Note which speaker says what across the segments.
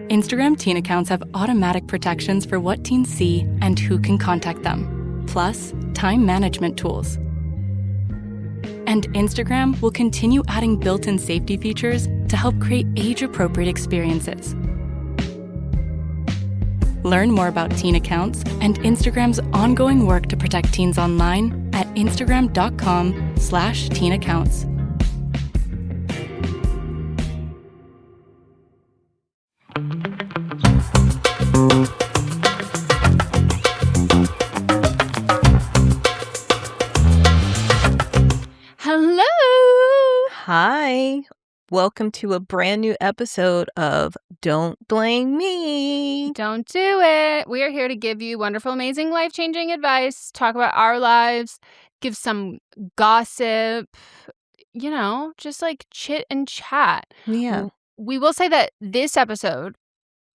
Speaker 1: Instagram teen accounts have automatic protections for what teens see and who can contact them, plus time management tools. And Instagram will continue adding built-in safety features to help create age-appropriate experiences. Learn more about teen accounts and Instagram's ongoing work to protect teens online at instagram.com/teenaccounts.
Speaker 2: Hello!
Speaker 3: Hi. Welcome to a brand new episode of Don't Blame Me.
Speaker 2: Don't do it. We are here to give you wonderful, amazing, life-changing advice, talk about our lives, give some gossip, just like chit and chat.
Speaker 3: Yeah.
Speaker 2: We will say that this episode,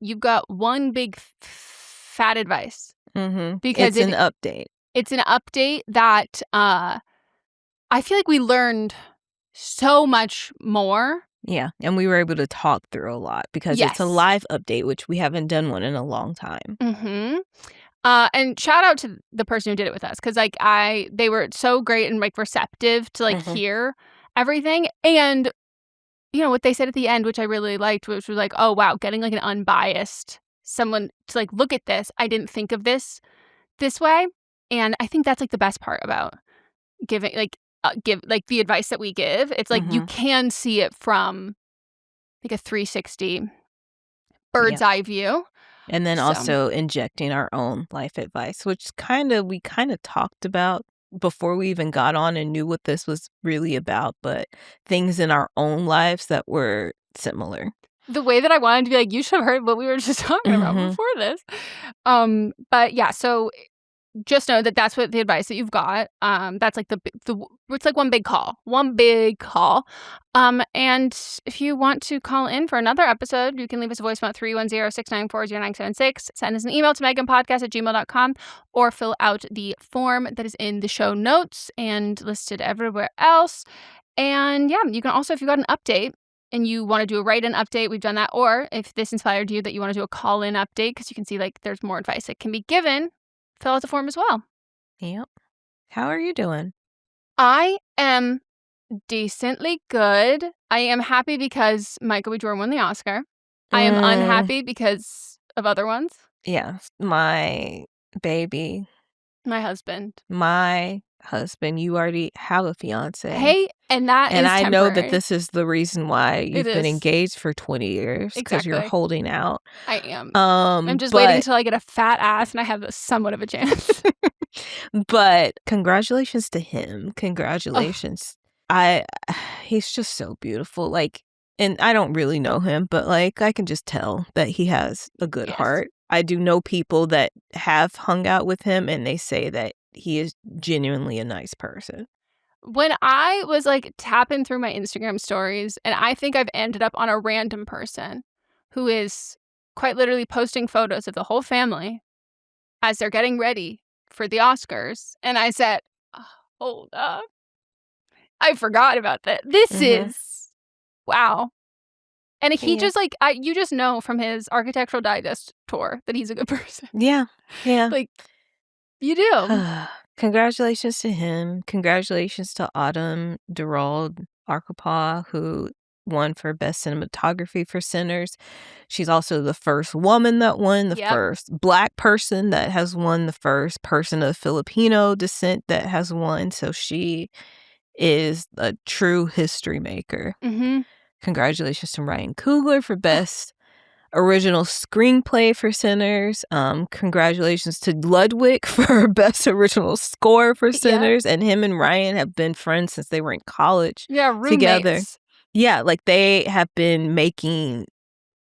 Speaker 2: you've got one big fat advice.
Speaker 3: Mm-hmm.
Speaker 2: Because
Speaker 3: it's an update.
Speaker 2: It's an update that I feel like we learned so much more.
Speaker 3: Yeah. And we were able to talk through a lot because
Speaker 2: Yes.
Speaker 3: it's a live update, which we haven't done one in a long time.
Speaker 2: Mm-hmm. And shout out to the person who did it with us because they were so great and receptive to hear everything. And what they said at the end, which I really liked, which was like, oh wow, getting an unbiased someone to look at this. I didn't think of this way. And I think that's the best part about giving give the advice that we give. It's you can see it from a 360 bird's eye view.
Speaker 3: And then also injecting our own life advice, which we kind of talked about before we even got on and knew what this was really about, but things in our own lives that were similar.
Speaker 2: The way that I wanted to be you should have heard what we were just talking about before this. But yeah, so just know that that's what the advice that you've got. That's it's one big call. And if you want to call in for another episode, you can leave us a voicemail at 310-694-0976. Send us an email to meghanpodcast@gmail.com or fill out the form that is in the show notes and listed everywhere else. And yeah, you can also, if you got an update and you want to do a write-in update, we've done that. Or if this inspired you that you want to do a call-in update because you can see there's more advice that can be given, fill out the form as well.
Speaker 3: Yep. How are you doing?
Speaker 2: I am decently good. I am happy because Michael B. Jordan won the Oscar. I am unhappy because of other ones.
Speaker 3: Yeah. My baby.
Speaker 2: My husband.
Speaker 3: You already have a fiance.
Speaker 2: Hey, and that
Speaker 3: and
Speaker 2: is
Speaker 3: I
Speaker 2: temporary.
Speaker 3: know that this is the reason why you've been engaged for 20 years because you're holding out.
Speaker 2: I am. I'm just waiting until I get a fat ass and I have somewhat of a chance.
Speaker 3: But congratulations to him. Congratulations. He's just so beautiful. And I don't really know him, but I can just tell that he has a good heart. I do know people that have hung out with him and they say that he is genuinely a nice person.
Speaker 2: When I was tapping through my Instagram stories, and I think I've ended up on a random person who is quite literally posting photos of the whole family as they're getting ready for the Oscars. And I said, hold up. I forgot about that. This is, wow. And he just you just know from his Architectural Digest tour that he's a good person.
Speaker 3: Yeah. Yeah.
Speaker 2: You do.
Speaker 3: Congratulations to him. Congratulations to Autumn Durald Arkapaw, who won for Best Cinematography for Sinners. She's also the first woman that won, the first Black person that has won, the first person of Filipino descent that has won. So she is a true history maker.
Speaker 2: Mm-hmm.
Speaker 3: Congratulations to Ryan Coogler for Best Original Screenplay for Sinners. Congratulations to Ludwig for Best Original Score for Sinners. And him and Ryan have been friends since they were in college together. Yeah, they have been making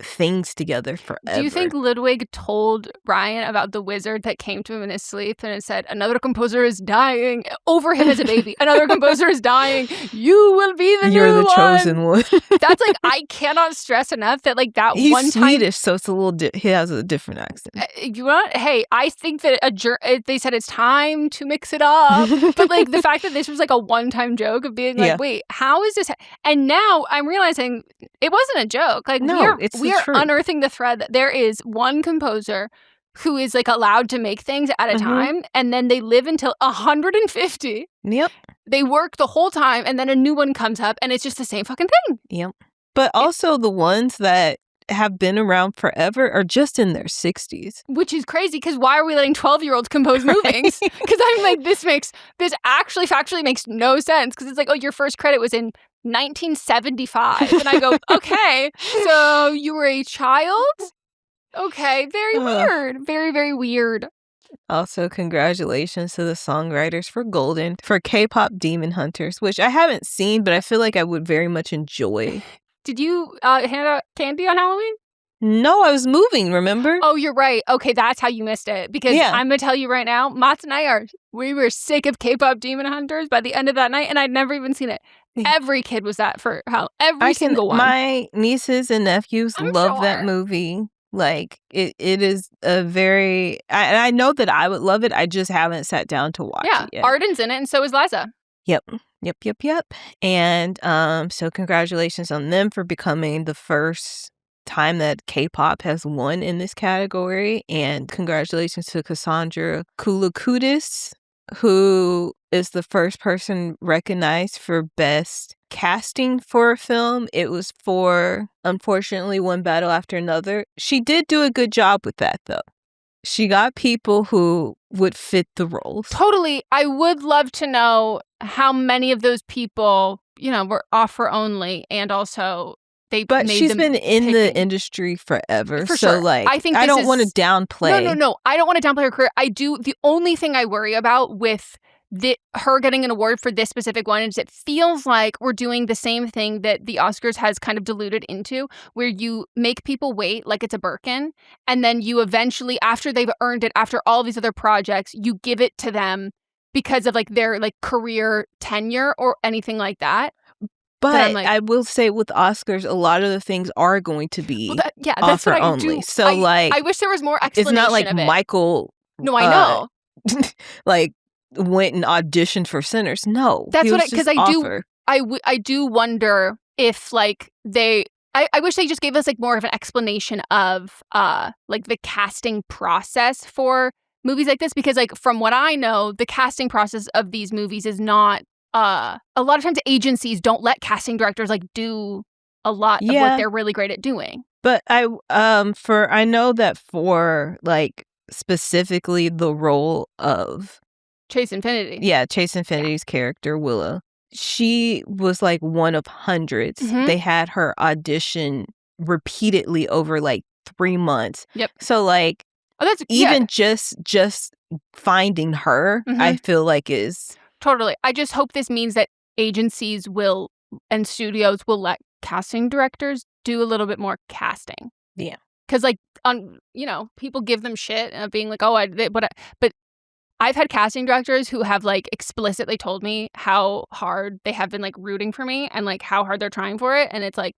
Speaker 3: things together forever.
Speaker 2: Do you think Ludwig told Ryan about the wizard that came to him in his sleep and it said, another composer is dying over him as a baby. Another composer is dying. You will be the
Speaker 3: You're
Speaker 2: new
Speaker 3: the chosen one.
Speaker 2: That's I cannot stress enough that that
Speaker 3: He's
Speaker 2: one time.
Speaker 3: Swedish, so it's a little, he has a different accent.
Speaker 2: You know what? Hey, I think that they said it's time to mix it up. But the fact that this was a one-time joke of being wait, how is this? And now I'm realizing it wasn't a joke.
Speaker 3: No,
Speaker 2: we are unearthing the thread that there is one composer who is like allowed to make things at a time, and then they live until 150.
Speaker 3: Yep.
Speaker 2: They work the whole time, and then a new one comes up, and it's just the same fucking thing.
Speaker 3: Yep. But also the ones that have been around forever are just in their 60s.
Speaker 2: Which is crazy, because why are we letting 12-year-olds compose movies? Because I'm like, this actually factually makes no sense, because it's like, oh, your first credit was in 1975. And I go, okay, so you were a child? Okay, very weird. Very, very weird.
Speaker 3: Also, congratulations to the songwriters for Golden for K-pop Demon Hunters, which I haven't seen, but I feel like I would very much enjoy.
Speaker 2: Did you hand out candy on Halloween?
Speaker 3: No, I was moving, remember?
Speaker 2: Oh, you're right. Okay, that's how you missed it. Because I'm going to tell you right now, Mats and I we were sick of K-pop Demon Hunters by the end of that night, and I'd never even seen it. Every kid was that for every single one.
Speaker 3: My nieces and nephews love that movie. Like, it is a very... I know that I would love it. I just haven't sat down to watch it yet.
Speaker 2: Arden's in it, and so is Liza.
Speaker 3: Yep. And so congratulations on them for becoming the first time that K-pop has won in this category. And congratulations to Cassandra Koulakoutis, who is the first person recognized for best casting for a film. It was for, unfortunately, One Battle After Another. She did do a good job with that, though. She got people who would fit the roles.
Speaker 2: Totally. I would love to know how many of those people, were offer only, and also
Speaker 3: But she's been in the industry forever.
Speaker 2: For
Speaker 3: so,
Speaker 2: sure.
Speaker 3: like,
Speaker 2: I think
Speaker 3: I don't want to downplay.
Speaker 2: No. I don't want to downplay her career. I do. The only thing I worry about with her getting an award for this specific one is it feels like we're doing the same thing that the Oscars has kind of diluted into, where you make people wait like it's a Birkin, and then you eventually, after they've earned it, after all these other projects, you give it to them because of like their like career tenure or anything like that.
Speaker 3: But like, I will say with Oscars, a lot of the things are going to be
Speaker 2: that's
Speaker 3: offer
Speaker 2: what I
Speaker 3: only.
Speaker 2: do.
Speaker 3: So
Speaker 2: I wish there was more explanation.
Speaker 3: It's not like
Speaker 2: of it.
Speaker 3: Michael.
Speaker 2: No, I know.
Speaker 3: Like went and auditioned for Sinners. No,
Speaker 2: that's what because I do wonder if like I wish they just gave us like more of an explanation of like the casting process for movies like this, because like from what I know, the casting process of these movies is not a lot of times agencies don't let casting directors like do a lot of what they're really great at doing.
Speaker 3: But I know that for like specifically the role of
Speaker 2: Chase Infinity.
Speaker 3: Yeah, Chase Infinity's character, Willow. She was like one of hundreds. They had her audition repeatedly over like 3 months.
Speaker 2: Yep.
Speaker 3: So like
Speaker 2: that's
Speaker 3: even just finding her, I feel like is...
Speaker 2: Totally. I just hope this means that agencies will and studios will let casting directors do a little bit more casting.
Speaker 3: Yeah.
Speaker 2: Because like people give them shit being like, oh, but I've had casting directors who have like explicitly told me how hard they have been like rooting for me and like how hard they're trying for it. And it's like,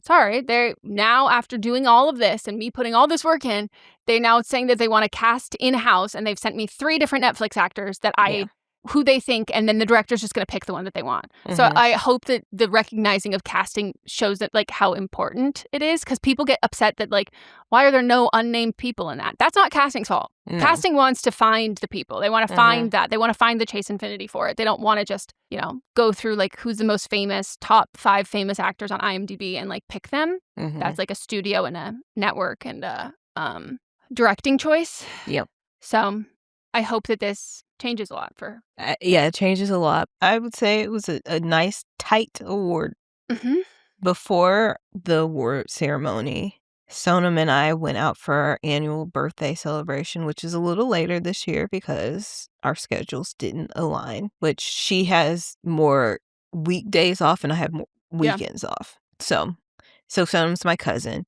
Speaker 2: sorry, they're now, after doing all of this and me putting all this work in, they're now saying that they want to cast in-house, and they've sent me 3 different Netflix actors that who they think, and then the director's just going to pick the one that they want. So I hope that the recognizing of casting shows that like how important it is, because people get upset that like, why are there no unnamed people in that? That's not casting's fault. No. Casting wants to find the people. They want to find that. They want to find the Chase Infinity for it. They don't want to just, go through like who's the most famous, top 5 famous actors on IMDb and like pick them. That's like a studio and a network and a directing choice.
Speaker 3: Yep.
Speaker 2: So I hope that this changes a lot for...
Speaker 3: it changes a lot. I would say it was a nice, tight award. Before the award ceremony, Sonam and I went out for our annual birthday celebration, which is a little later this year because our schedules didn't align, which she has more weekdays off and I have more weekends off. So Sonam's my cousin.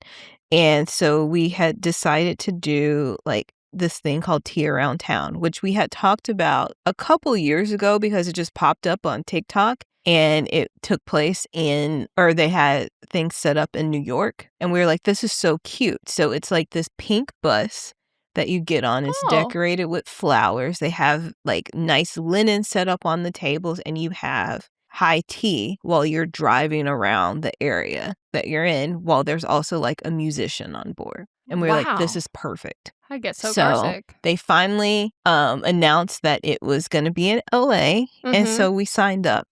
Speaker 3: And so we had decided to do like this thing called Tea Around Town, which we had talked about a couple years ago because it just popped up on TikTok, and it took place they had things set up in New York, and we were like, this is so cute. So it's like this pink bus that you get on. It's decorated with flowers. They have like nice linen set up on the tables, and you have high tea while you're driving around the area that you're in, while there's also like a musician on board. And we're like, this is perfect.
Speaker 2: I get so carsick.
Speaker 3: They finally announced that it was going to be in LA. And so we signed up.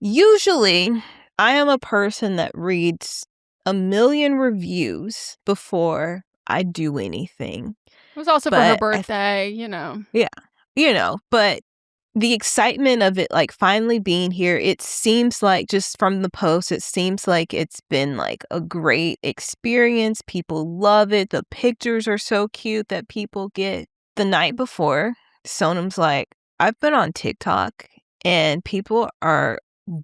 Speaker 3: Usually, I am a person that reads a million reviews before I do anything.
Speaker 2: It was also for her birthday, you know.
Speaker 3: Yeah, you know, but the excitement of it, like, finally being here, it seems like, just from the post, it seems like it's been, like, a great experience. People love it. The pictures are so cute that people get. The night before, Sonam's like, I've been on TikTok, and people are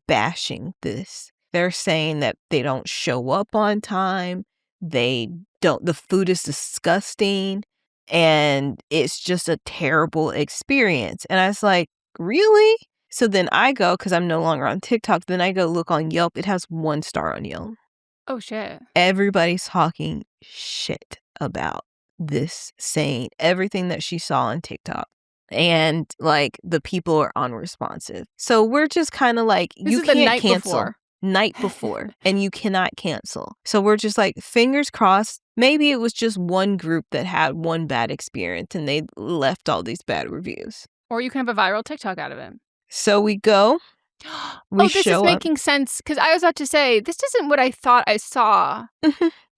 Speaker 3: bashing this. They're saying that they don't show up on time. The food is disgusting, and it's just a terrible experience. And I was like, really? So then I go, because I'm no longer on TikTok, then I go look on Yelp. It has 1 star on Yelp.
Speaker 2: Oh, shit.
Speaker 3: Everybody's talking shit about this, saying everything that she saw on TikTok. And, like, the people are unresponsive. So we're just kind of like, you can't cancel. Night before. And you cannot cancel. So we're just like, fingers crossed. Maybe it was just one group that had one bad experience and they left all these bad reviews. Or
Speaker 2: you can have a viral TikTok out of it.
Speaker 3: So we go.
Speaker 2: This is making sense. Because I was about to say, this isn't what I thought I saw.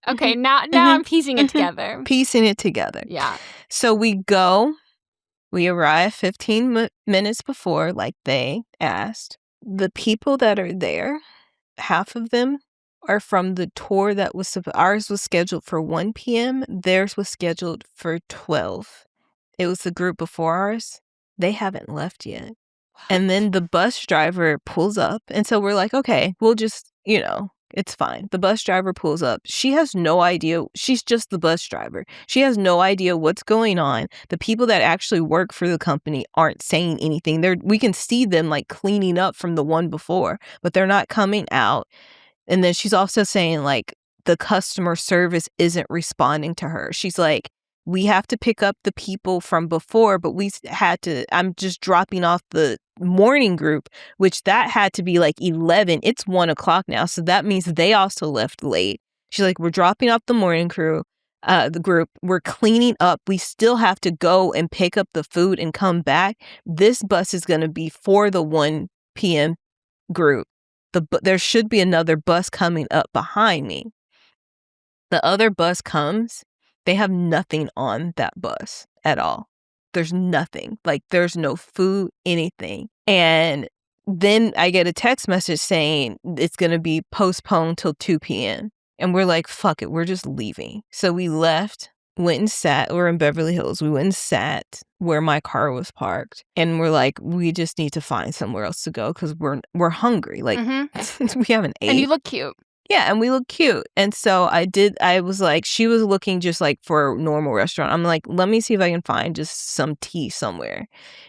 Speaker 2: Okay, now I'm piecing it together.
Speaker 3: Piecing it together.
Speaker 2: Yeah.
Speaker 3: So we go. We arrive 15 minutes before, like they asked. The people that are there, half of them are from the tour that was, ours was scheduled for 1 p.m. Theirs was scheduled for 12. It was the group before ours. They haven't left yet. What? And then the bus driver pulls up. And so we're like, okay, we'll just, it's fine. The bus driver pulls up. She has no idea. She's just the bus driver. She has no idea what's going on. The people that actually work for the company aren't saying anything. We can see them like cleaning up from the one before, but they're not coming out. And then she's also saying like the customer service isn't responding to her. She's like, we have to pick up the people from before, but I'm just dropping off the morning group, which that had to be like 11. It's 1 o'clock now. So that means they also left late. She's like, we're dropping off the morning crew, the group. We're cleaning up. We still have to go and pick up the food and come back. This bus is going to be for the 1 p.m. group. There should be another bus coming up behind me. The other bus comes. They have nothing on that bus at all. There's nothing. Like, there's no food, anything. And then I get a text message saying it's going to be postponed till 2 p.m. And we're like, fuck it, we're just leaving. So we left, went and sat. We're in Beverly Hills. We went and sat where my car was parked. And we're like, we just need to find somewhere else to go because we're hungry. Like, we haven't ate.
Speaker 2: And you look cute.
Speaker 3: Yeah, and we look cute. And so I was like, she was looking just like for a normal restaurant. I'm like, let me see if I can find just some tea somewhere.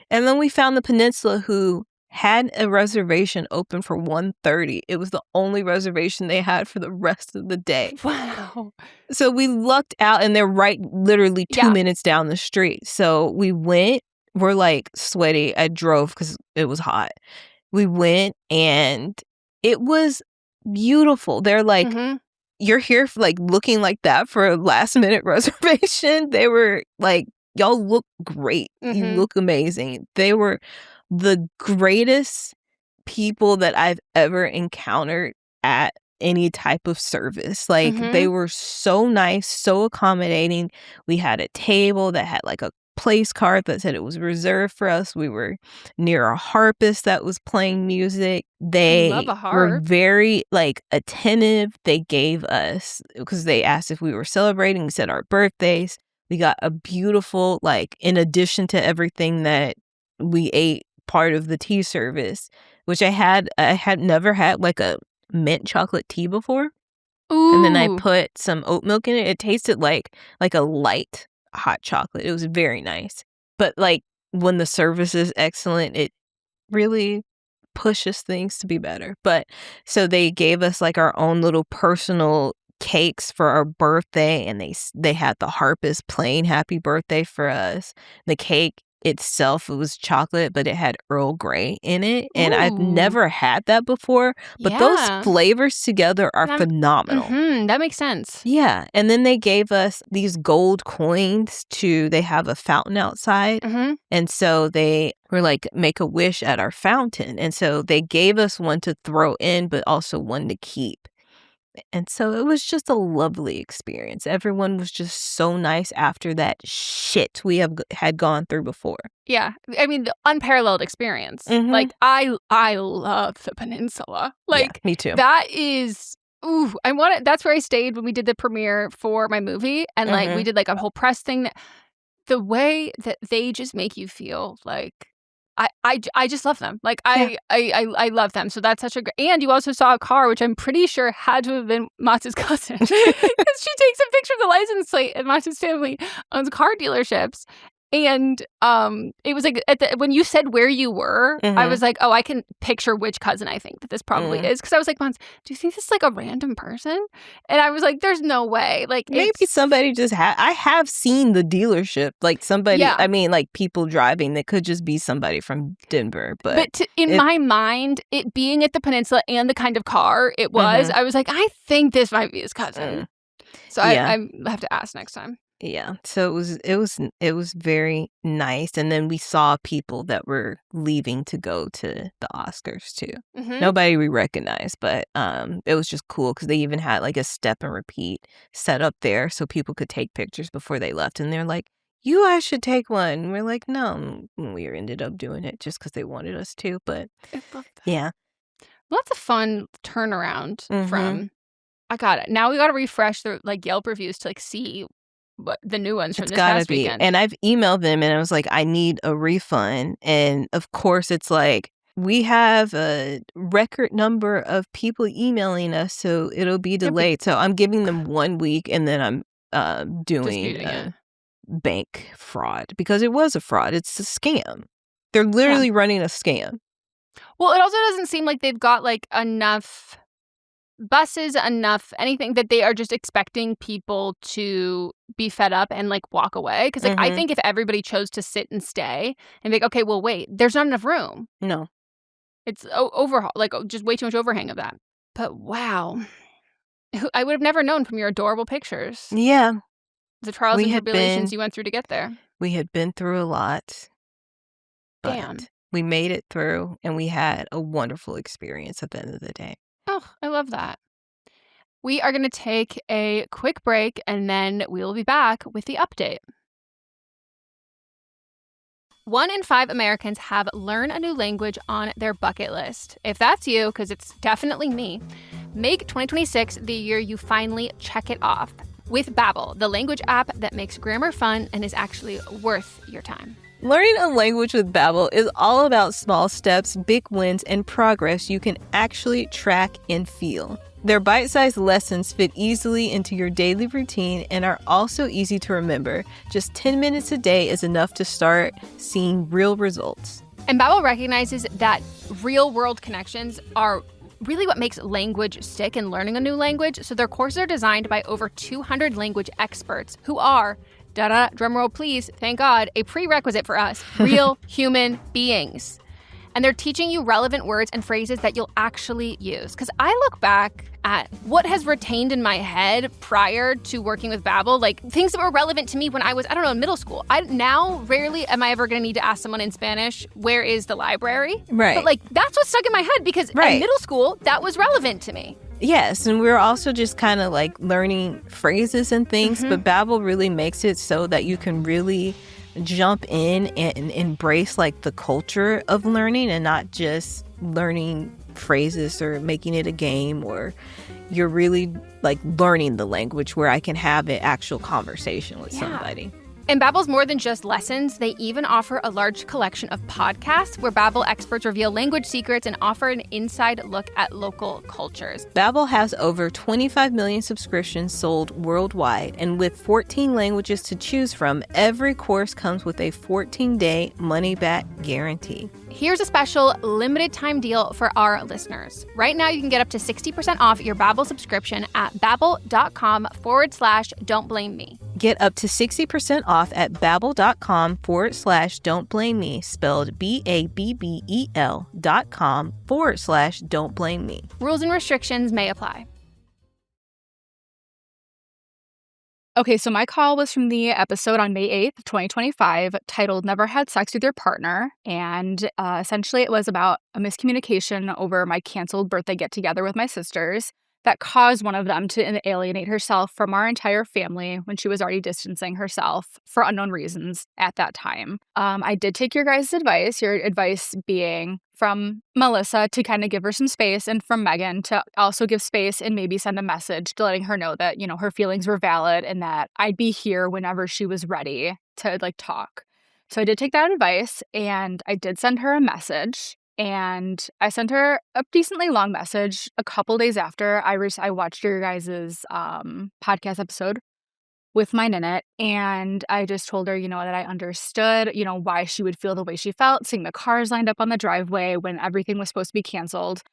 Speaker 3: And then we found the Peninsula, who had a reservation open for 1:30. It was the only reservation they had for the rest of the day.
Speaker 2: Wow.
Speaker 3: So we lucked out, and they're literally 2 minutes down the street. So we went. We're like sweaty. I drove because it was hot. We went, and it was beautiful. They're like, you're here for, like, looking like that for a last minute reservation. They were like, y'all look great. You look amazing. They were the greatest people that I've ever encountered at any type of service. Like, they were so nice, so accommodating. We had a table that had like a place card that said it was reserved for us. We were near a harpist that was playing music. They were very like attentive. They gave us, because they asked if we were celebrating, said our birthdays. We got a beautiful, like, in addition to everything that we ate, part of the tea service, which I had never had like a mint chocolate tea before.
Speaker 2: Ooh.
Speaker 3: And then I put some oat milk in it. It tasted like a light hot chocolate. It was very nice. But like, when the service is excellent, it really pushes things to be better. But so they gave us like our own little personal cakes for our birthday, and they had the harpist playing happy birthday for us. The cake itself, it was chocolate, but it had Earl Grey in it. And I've
Speaker 2: Ooh.
Speaker 3: never had that before. But those flavors together are phenomenal.
Speaker 2: That makes sense.
Speaker 3: Yeah. And then they gave us these gold coins they have a fountain outside.
Speaker 2: Mm-hmm.
Speaker 3: And so they were like, make a wish at our fountain. And so they gave us one to throw in, but also one to keep. And so it was just a lovely experience. Everyone was just so nice after that shit we had gone through before.
Speaker 2: Yeah. I mean, the unparalleled experience.
Speaker 3: Mhm.
Speaker 2: Like, I love the peninsula. Like,
Speaker 3: Yeah, me too.
Speaker 2: That is... Ooh, that's where I stayed when we did the premiere for my movie. And, like, we did, like, a whole press thing. The way that they just make you feel, like... I just love them. Like, I love them. So that's such a great... And you also saw a car, which I'm pretty sure had to have been Matsu's cousin. Because she takes a picture of the license plate, and Matsu's family owns car dealerships. And it was like, when you said where you were, I was like, oh, I can picture which cousin I think that this probably is. Because I was like, Mons, do you think this is like a random person? And I was like, there's no way. Like,
Speaker 3: maybe somebody just I have seen the dealership. Like somebody, I mean, like people driving that could just be somebody from Denver. But
Speaker 2: in my mind, it being at the peninsula and the kind of car it was, I was like, I think this might be his cousin. So I have to ask next time.
Speaker 3: Yeah, so it was very nice, and then we saw people that were leaving to go to the Oscars too. Nobody we recognized, but it was just cool because they even had like a step and repeat set up there so people could take pictures before they left, and they're like, "You guys should take one." And we're like, "No," we ended up doing it just because they wanted us to. But
Speaker 2: I love that.
Speaker 3: yeah,
Speaker 2: lots of fun turnaround from. I got it. Now we got to refresh the like Yelp reviews to like see. But the new ones from this past weekend.
Speaker 3: And I've emailed them and I was like, I need a refund. And of course, it's like, we have a record number of people emailing us, so it'll be delayed. So I'm giving them 1 week and then I'm doing bank fraud because it was a fraud. It's a scam. They're literally running a scam.
Speaker 2: Well, it also doesn't seem like they've got like enough buses, enough anything that they are just expecting people to be fed up and like walk away. Because like I think if everybody chose to sit and stay and be like, okay, well, wait, there's not enough room.
Speaker 3: No.
Speaker 2: It's overhaul, like just way too much overhang of that. But wow. I would have never known from your adorable pictures.
Speaker 3: Yeah.
Speaker 2: The trials and tribulations you went through to get there.
Speaker 3: We had been through a lot.
Speaker 2: Damn.
Speaker 3: We made it through and we had a wonderful experience at the end of the day.
Speaker 2: Oh, I love that. We are going to take a quick break and then we'll be back with the update. 1 in 5 Americans have learn a new language on their bucket list. If that's you, because it's definitely me, make 2026 the year you finally check it off with Babbel, the language app that makes grammar fun and is actually worth your time.
Speaker 3: Learning a language with Babbel is all about small steps, big wins, and progress you can actually track and feel. Their bite-sized lessons fit easily into your daily routine and are also easy to remember. Just 10 minutes a day is enough to start seeing real results.
Speaker 2: And Babbel recognizes that real-world connections are really what makes language stick and learning a new language. So their courses are designed by over 200 language experts who are, drumroll please, thank God, a prerequisite for us, real human beings. And they're teaching you relevant words and phrases that you'll actually use. Because I look back at what has retained in my head prior to working with Babbel, like things that were relevant to me when I was, I don't know, in middle school. Now, rarely am I ever going to need to ask someone in Spanish, where is the library?
Speaker 3: Right.
Speaker 2: But like, that's what stuck in my head because in middle school, that was relevant to me.
Speaker 3: Yes, and we're also just kind of like learning phrases and things, but Babbel really makes it so that you can really jump in and embrace like the culture of learning and not just learning phrases or making it a game, or you're really like learning the language where I can have an actual conversation with somebody.
Speaker 2: And Babbel's more than just lessons. They even offer a large collection of podcasts where Babbel experts reveal language secrets and offer an inside look at local cultures.
Speaker 3: Babbel has over 25 million subscriptions sold worldwide, and with 14 languages to choose from, every course comes with a 14-day money-back guarantee.
Speaker 2: Here's a special limited time deal for our listeners. Right now, you can get up to 60% off your Babbel subscription at babbel.com/don'tblameme.
Speaker 3: Get up to 60% off at babbel.com/don'tblameme, spelled BABBEL.com/don'tblameme.
Speaker 2: Rules and restrictions may apply.
Speaker 1: Okay, so my call was from the episode on May 8th, 2025, titled Never Had Sex with Your Partner. And essentially, it was about a miscommunication over my canceled birthday get-together with my sisters that caused one of them to alienate herself from our entire family when she was already distancing herself for unknown reasons at that time. I did take your guys' advice, your advice being from Melissa to kind of give her some space, and from Meghan to also give space and maybe send a message to letting her know that, you know, her feelings were valid and that I'd be here whenever she was ready to like talk. So I did take that advice and I did send her a message. And I sent her a decently long message a couple days after I watched your guys' podcast episode with my Ninit, and I just told her, you know, that I understood, you know, why she would feel the way she felt, seeing the cars lined up on the driveway when everything was supposed to be canceled,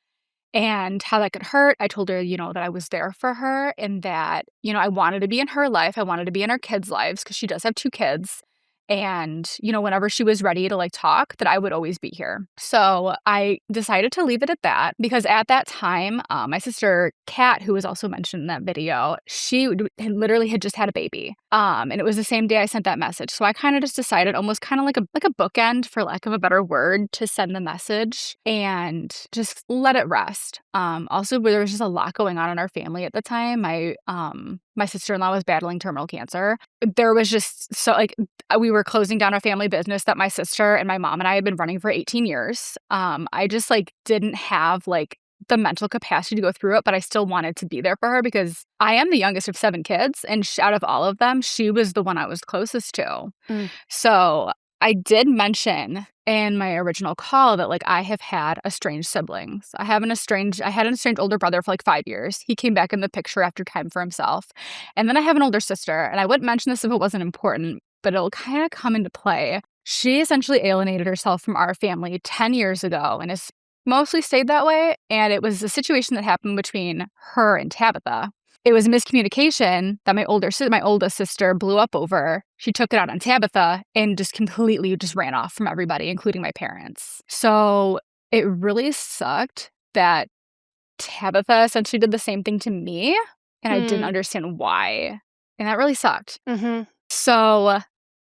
Speaker 1: and how that could hurt. I told her, you know, that I was there for her and that, you know, I wanted to be in her life. I wanted to be in her kids' lives because she does have 2 kids. And, you know, whenever she was ready to like talk, that I would always be here. So I decided to leave it at that because at that time, my sister Kat, who was also mentioned in that video, she literally had just had a baby. And it was the same day I sent that message. So I kind of just decided, almost kind of like a bookend, for lack of a better word, to send the message and just let it rest. Also, there was just a lot going on in our family at the time. My sister-in-law was battling terminal cancer. There was just so like we were closing down our family business that my sister and my mom and I had been running for 18 years. I just like didn't have like the mental capacity to go through it, but I still wanted to be there for her because I am the youngest of 7 kids, and out of all of them, she was the one I was closest to. So I did mention in my original call that like I have had estranged siblings. I had an estranged older brother for like 5 years. He came back in the picture after time for himself. And then I have an older sister, and I wouldn't mention this if it wasn't important, but it'll kind of come into play. She essentially alienated herself from our family 10 years ago and has mostly stayed that way. And it was a situation that happened between her and Tabitha. It was a miscommunication that my oldest sister blew up over. She took it out on Tabitha and just completely just ran off from everybody, including my parents. So it really sucked that Tabitha essentially did the same thing to me, and I didn't understand why. And that really sucked. So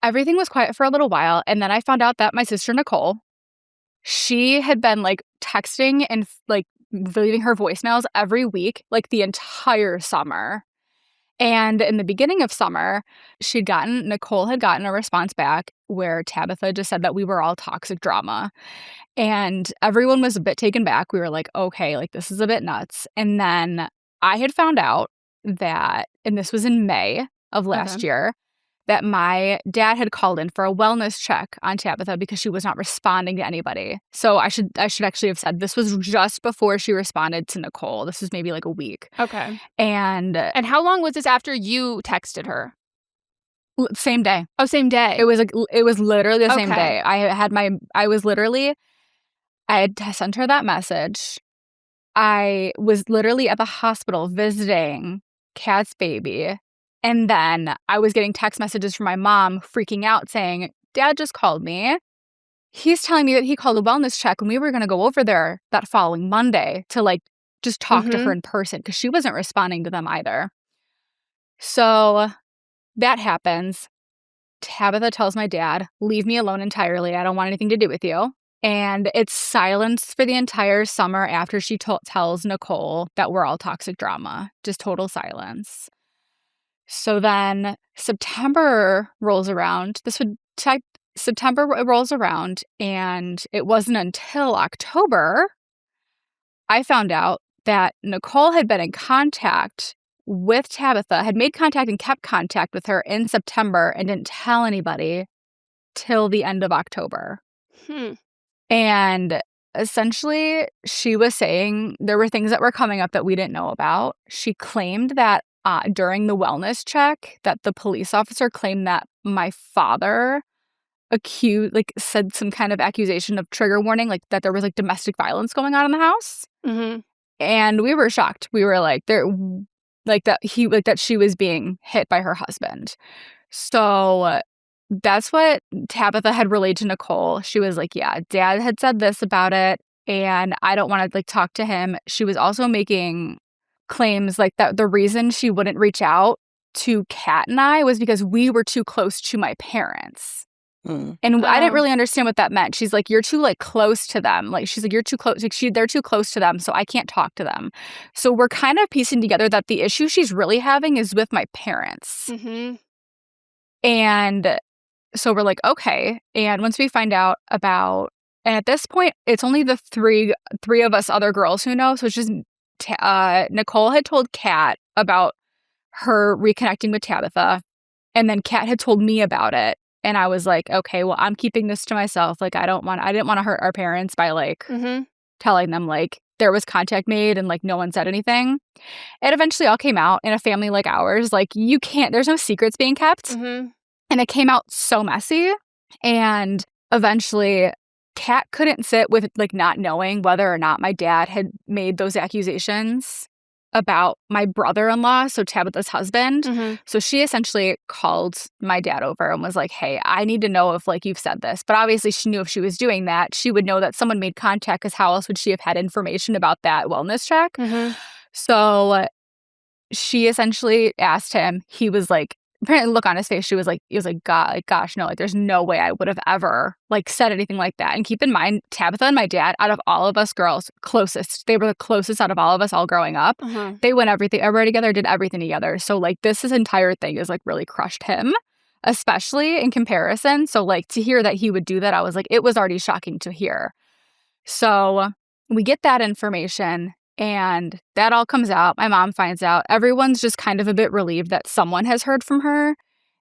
Speaker 1: everything was quiet for a little while, and then I found out that my sister Nicole, she had been like texting and like leaving her voicemails every week, like the entire summer. And in the beginning of summer, Nicole had gotten a response back where Tabitha just said that we were all toxic drama. And everyone was a bit taken back. We were like, okay, like this is a bit nuts. And then I had found out that, and this was in May of last year, that my dad had called in for a wellness check on Tabitha because she was not responding to anybody. So I should actually have said this was just before she responded to Nicole. This was maybe like a week.
Speaker 2: Okay.
Speaker 1: And
Speaker 2: how long was this after you texted her?
Speaker 1: Same day.
Speaker 2: Oh, same day.
Speaker 1: It was literally the same day. I had sent her that message. I was literally at the hospital visiting Kat's baby. And then I was getting text messages from my mom freaking out saying, Dad just called me. He's telling me that he called a wellness check and we were going to go over there that following Monday to like just talk to her in person because she wasn't responding to them either. So that happens. Tabitha tells my dad, leave me alone entirely. I don't want anything to do with you. And it's silence for the entire summer after she tells Nicole that we're all toxic drama. Just total silence. So then September rolls around. September rolls around, and it wasn't until October I found out that Nicole had been in contact with Tabitha, had made contact and kept contact with her in September and didn't tell anybody till the end of October. And essentially, she was saying there were things that were coming up that we didn't know about. She claimed that during the wellness check that the police officer claimed that my father
Speaker 4: said some kind of accusation of trigger warning, like that there was like domestic violence going on in the house.
Speaker 2: Mm-hmm.
Speaker 4: And we were shocked. We were like, that she was being hit by her husband. So that's what Tabitha had relayed to Nicole. She was like, yeah, Dad had said this about it, and I don't want to like talk to him. She was also making claims like that the reason she wouldn't reach out to Kat and I was because we were too close to my parents. And I didn't really understand what that meant. She's like, you're too like close to them. Like, she's like, you're too close. Like, they're too close to them, so I can't talk to them. So we're kind of piecing together that the issue she's really having is with my parents.
Speaker 2: Mm-hmm.
Speaker 4: And so we're like, okay. And once we find out about, and at this point, it's only the three of us other girls who know. So it's just Nicole had told Kat about her reconnecting with Tabitha, and then Kat had told me about it. And I was like, okay, well, I'm keeping this to myself. Like, I didn't want to hurt our parents by like telling them like there was contact made and like no one said anything. It eventually all came out in a family like ours. Like, there's no secrets being kept.
Speaker 2: Mm-hmm.
Speaker 4: And it came out so messy. And eventually Kat couldn't sit with like not knowing whether or not my dad had made those accusations about my brother-in-law, so Tabitha's husband.
Speaker 2: Mm-hmm.
Speaker 4: So she essentially called my dad over and was like, hey, I need to know if like you've said this. But obviously she knew if she was doing that, she would know that someone made contact, because how else would she have had information about that wellness check?
Speaker 2: Mm-hmm.
Speaker 4: So she essentially asked him. He was like, apparently look on his face, he was like, God, like, gosh, no, like there's no way I would have ever like said anything like that. And keep in mind, Tabitha and my dad, out of all of us girls, they were the closest out of all of us all growing up. They went everywhere together, did everything together. So like this entire thing is like really crushed him, especially in comparison. So like to hear that he would do that, I was like, it was already shocking to hear. So we get that information, and that all comes out. My mom finds out. Everyone's just kind of a bit relieved that someone has heard from her.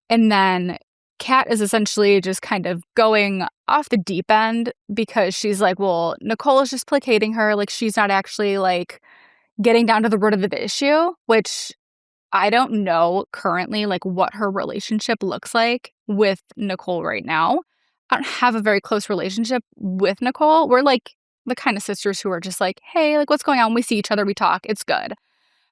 Speaker 4: And then Kat is essentially just kind of going off the deep end, because she's like, well, Nicole is just placating her. Like, she's not actually like getting down to the root of the issue, which I don't know currently like what her relationship looks like with Nicole right now. I don't have a very close relationship with Nicole. We're like the kind of sisters who are just like, hey, like what's going on? We see each other, we talk, it's good.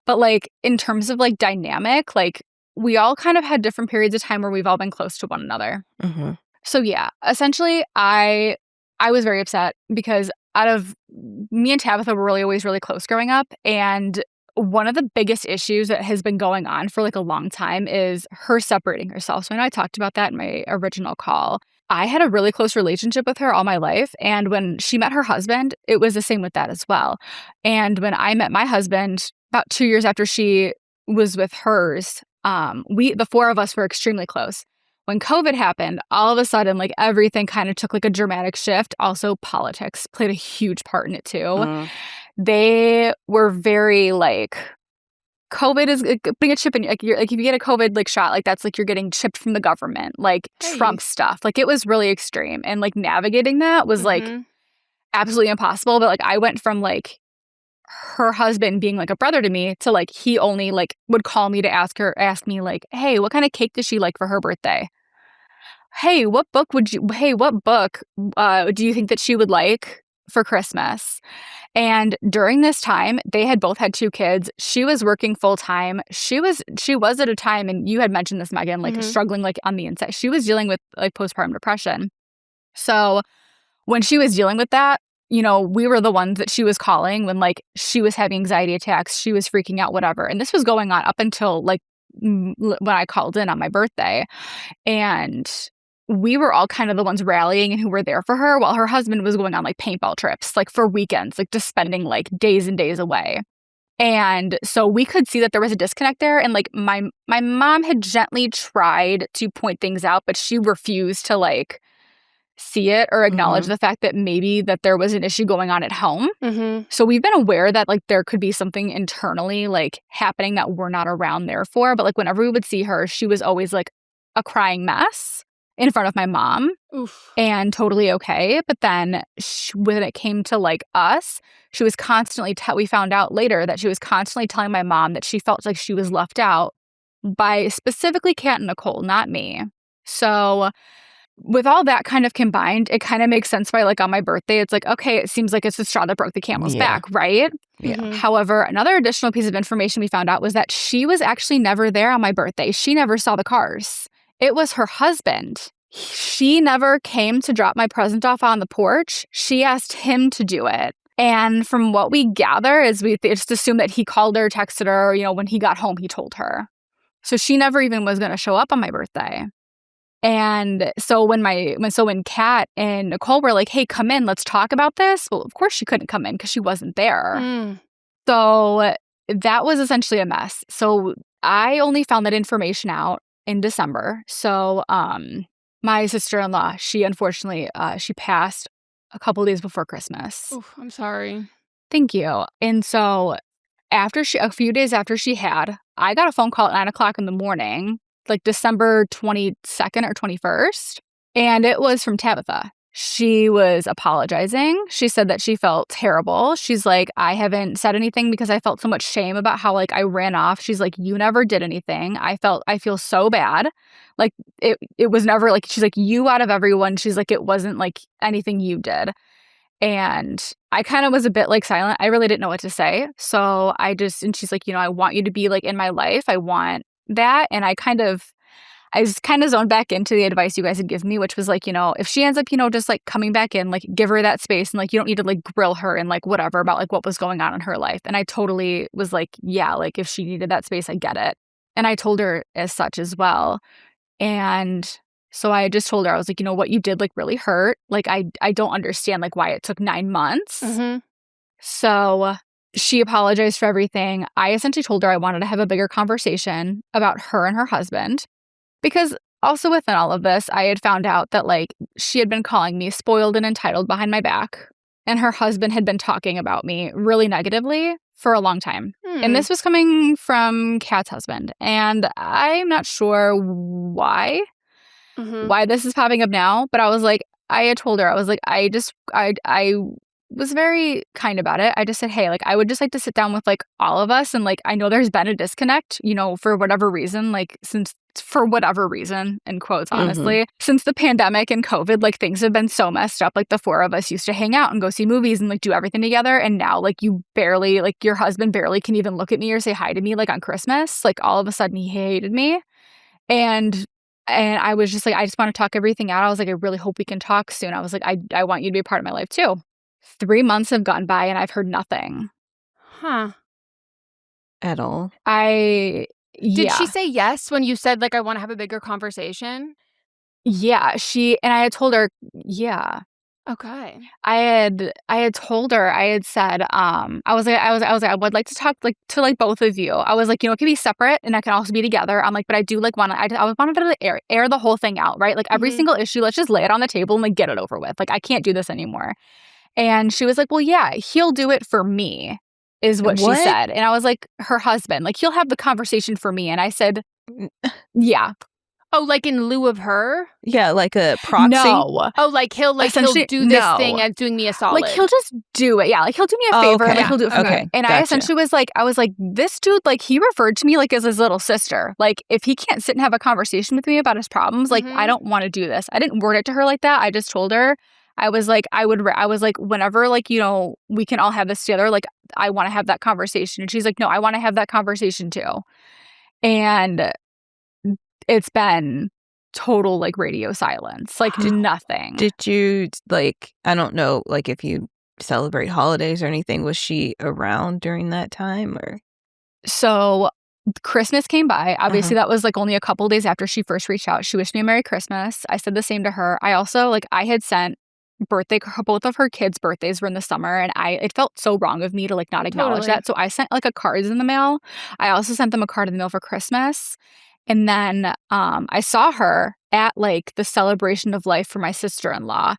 Speaker 4: But like in terms of like dynamic, like we all kind of had different periods of time where we've all been close to one another.
Speaker 3: Mm-hmm.
Speaker 4: So yeah, essentially I was very upset, because out of me and Tabitha were always really close growing up. And one of the biggest issues that has been going on for like a long time is her separating herself. So I know I talked about that in my original call. I had a really close relationship with her all my life. And when she met her husband, it was the same with that as well. And when I met my husband about 2 years after she was with hers, the four of us were extremely close. When COVID happened, all of a sudden, like everything kind of took like a dramatic shift. Also, politics played a huge part in it too. They were very like, COVID is putting a chip in, like, if you get a COVID like shot, like that's like you're getting chipped from the government, like Trump stuff. Like it was really extreme, and like navigating that was like absolutely impossible. But like I went from like her husband being like a brother to me to like he only like would call me to ask me like, hey, what kind of cake does she like for her birthday? Hey, what book do you think that she would like for Christmas? And during this time, they had both had 2 kids. She was working full time. She was at a time, and you had mentioned this, Megan, like struggling like on the inside. She was dealing with like postpartum depression. So when she was dealing with that, you know, we were the ones that she was calling when like she was having anxiety attacks, she was freaking out, whatever. And this was going on up until like when I called in on my birthday. And we were all kind of the ones rallying and who were there for her, while her husband was going on like paintball trips, like for weekends, like just spending like days and days away. And so we could see that there was a disconnect there. And like my mom had gently tried to point things out, but she refused to like see it or acknowledge the fact that maybe that there was an issue going on at home. So we've been aware that like there could be something internally like happening that we're not around there for. But like whenever we would see her, she was always like a crying mess in front of my mom. And totally okay. But then when it came to like us, she was constantly, we found out later that she was constantly telling my mom that she felt like she was left out by specifically Kat and Nicole, not me. So with all that kind of combined, it kind of makes sense why, like, on my birthday, it's like, okay, it seems like it's the straw that broke the camel's back, right?
Speaker 3: Yeah.
Speaker 2: Mhm.
Speaker 4: However, another additional piece of information we found out was that she was actually never there on my birthday. She never saw the cars. It was her husband. She never came to drop my present off on the porch. She asked him to do it. And from what we gather is we just assume that he called her, texted her, you know, when he got home, he told her. So she never even was going to show up on my birthday. And so when Kat and Nicole were like, hey, come in, let's talk about this. Well, of course she couldn't come in because she wasn't there.
Speaker 2: Mm.
Speaker 4: So that was essentially a mess. So I only found that information out in December. So my sister-in-law, she unfortunately, she passed a couple days before Christmas.
Speaker 2: Oof, I'm sorry.
Speaker 4: Thank you. And so a few days after she had, I got a phone call at 9:00 in the morning, like December 22nd or 21st. And it was from Tabitha. She was apologizing. She said that she felt terrible. She's like, I haven't said anything because I felt so much shame about how, like, I ran off. She's like, you never did anything. I feel so bad. Like, it was never like, she's like, you out of everyone. She's like, it wasn't like anything you did. And I kind of was a bit like silent. I really didn't know what to say. So and she's like, you know, I want you to be like in my life. I want that. And I just kind of zoned back into the advice you guys had given me, which was like, you know, if she ends up, you know, just like coming back in, like give her that space and like you don't need to like grill her and like whatever about like what was going on in her life. And I totally was like, yeah, like if she needed that space, I get it. And I told her as such as well. And so I just told her, I was like, you know, what you did like really hurt. Like I don't understand like why it took 9 months.
Speaker 2: Mm-hmm.
Speaker 4: So she apologized for everything. I essentially told her I wanted to have a bigger conversation about her and her husband. Because also within all of this, I had found out that like she had been calling me spoiled and entitled behind my back. And her husband had been talking about me really negatively for a long time. And this was coming from Kat's husband. And I'm not sure why this is popping up now. But I was like, I had told her, I was like, I was very kind about it. I just said, hey, like, I would just like to sit down with like all of us. And like, I know there's been a disconnect, you know, for whatever reason, like for whatever reason, in quotes, honestly, since the pandemic and COVID, like things have been so messed up. Like the four of us used to hang out and go see movies and like do everything together. And now like your husband barely can even look at me or say hi to me like on Christmas. Like all of a sudden he hated me. And I was just like, I just want to talk everything out. I was like, I really hope we can talk soon. I was like, I want you to be a part of my life too. 3 months have gone by and I've heard nothing.
Speaker 2: Huh.
Speaker 3: At all.
Speaker 2: Did she say yes when you said like I want to have a bigger conversation?
Speaker 4: Yeah, and I had told her, yeah.
Speaker 2: Okay.
Speaker 4: I had told her, I had said, I was like, I would like to talk like to like both of you. I was like, you know, it can be separate and it can also be together. I'm like, but I do like I wanted to like, air the whole thing out, right? Like every single issue, let's just lay it on the table and like get it over with. Like I can't do this anymore. And she was like, well, yeah, he'll do it for me, is what she said. And I was like, her husband, like he'll have the conversation for me. And I said, yeah.
Speaker 2: Oh, like in lieu of her?
Speaker 3: Yeah, like a proxy?
Speaker 2: No. Oh, like he'll do this thing as doing me a solid.
Speaker 4: Like he'll just do it. Yeah, like he'll do me a favor.
Speaker 3: Okay.
Speaker 4: Like he'll do it for me. And
Speaker 3: gotcha.
Speaker 4: I essentially was like, this dude, like he referred to me like as his little sister. Like if he can't sit and have a conversation with me about his problems, like I don't want to do this. I didn't word it to her like that. I just told her, I was like, whenever like, you know, we can all have this together, like I want to have that conversation. And she's like, no, I want to have that conversation too. And it's been total like radio silence, like nothing.
Speaker 3: Did you like, I don't know, like if you celebrate holidays or anything, was she around during that time or?
Speaker 4: So Christmas came by. Obviously that was like only a couple days after she first reached out. She wished me a Merry Christmas. I said the same to her. I also like, I had sent both of her kids' birthdays were in the summer and it felt so wrong of me to like not acknowledge that. So I sent like a card in the mail. I also sent them a card in the mail for Christmas. And then I saw her at like the celebration of life for my sister-in-law.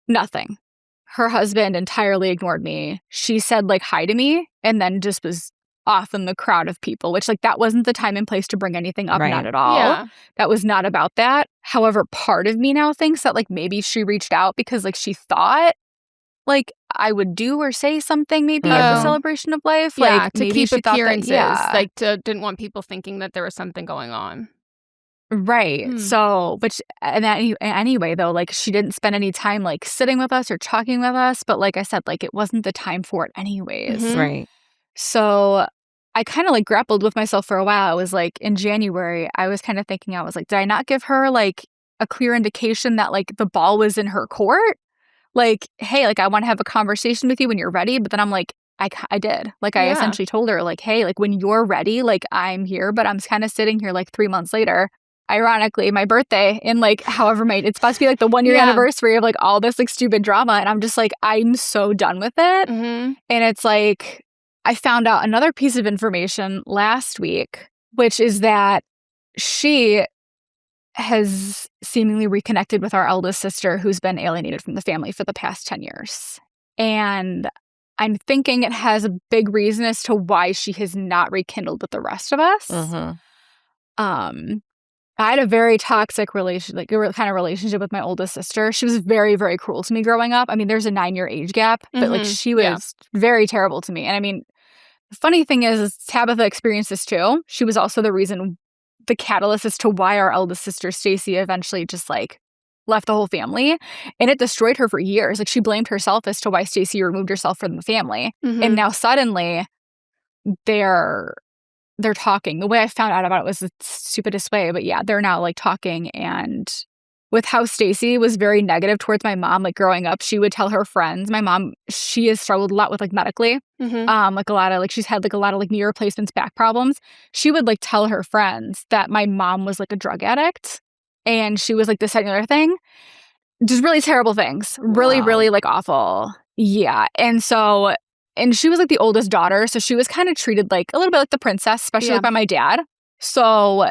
Speaker 4: Nothing. Her husband entirely ignored me. She said like hi to me and then just was off in the crowd of people, which like that wasn't the time and place to bring anything up, not at all.
Speaker 2: Yeah.
Speaker 4: That was not about that. However, part of me now thinks that like maybe she reached out because like she thought like I would do or say something maybe at the celebration of life.
Speaker 2: Yeah,
Speaker 4: like
Speaker 2: to
Speaker 4: maybe
Speaker 2: keep
Speaker 4: she
Speaker 2: appearances.
Speaker 4: Thought that,
Speaker 2: like didn't want people thinking that there was something going on.
Speaker 4: Right. So, but anyway, though, like she didn't spend any time like sitting with us or talking with us. But like I said, like it wasn't the time for it anyways.
Speaker 3: Right.
Speaker 4: So I kind of like grappled with myself for a while. I was like in January, I was kind of thinking, I was like, did I not give her like a clear indication that like the ball was in her court? Like, hey, like I want to have a conversation with you when you're ready. But then I'm like, I did. Like I essentially told her like, hey, like when you're ready, like I'm here. But I'm kind of sitting here like 3 months later. Ironically, my birthday in like however many, it's supposed to be like the 1 year anniversary of like all this like stupid drama. And I'm just like, I'm so done with it. And it's like, I found out another piece of information last week, which is that she has seemingly reconnected with our eldest sister who's been alienated from the family for the past 10 years. And I'm thinking it has a big reason as to why she has not rekindled with the rest of us. I had a very toxic kind of relationship with my oldest sister. She was very, very cruel to me growing up. I mean, there's a 9-year age gap, but like she was very terrible to me. And I mean, the funny thing is Tabitha experienced this too. She was also the catalyst as to why our eldest sister, Stacy, eventually just like left the whole family. And it destroyed her for years. Like she blamed herself as to why Stacy removed herself from the family. And now suddenly they're talking. The way I found out about it was the stupidest way, but yeah, they're now like talking. And with how Stacy was very negative towards my mom, like growing up, she would tell her friends. My mom, she has struggled a lot with like medically, like a lot of like she's had like a lot of like knee replacements, back problems. She would like tell her friends that my mom was like a drug addict, and she was like this, that, and the other thing. Just really terrible things, really, really like awful. Yeah, and she was like the oldest daughter, so she was kind of treated like a little bit like the princess, especially like, by my dad. So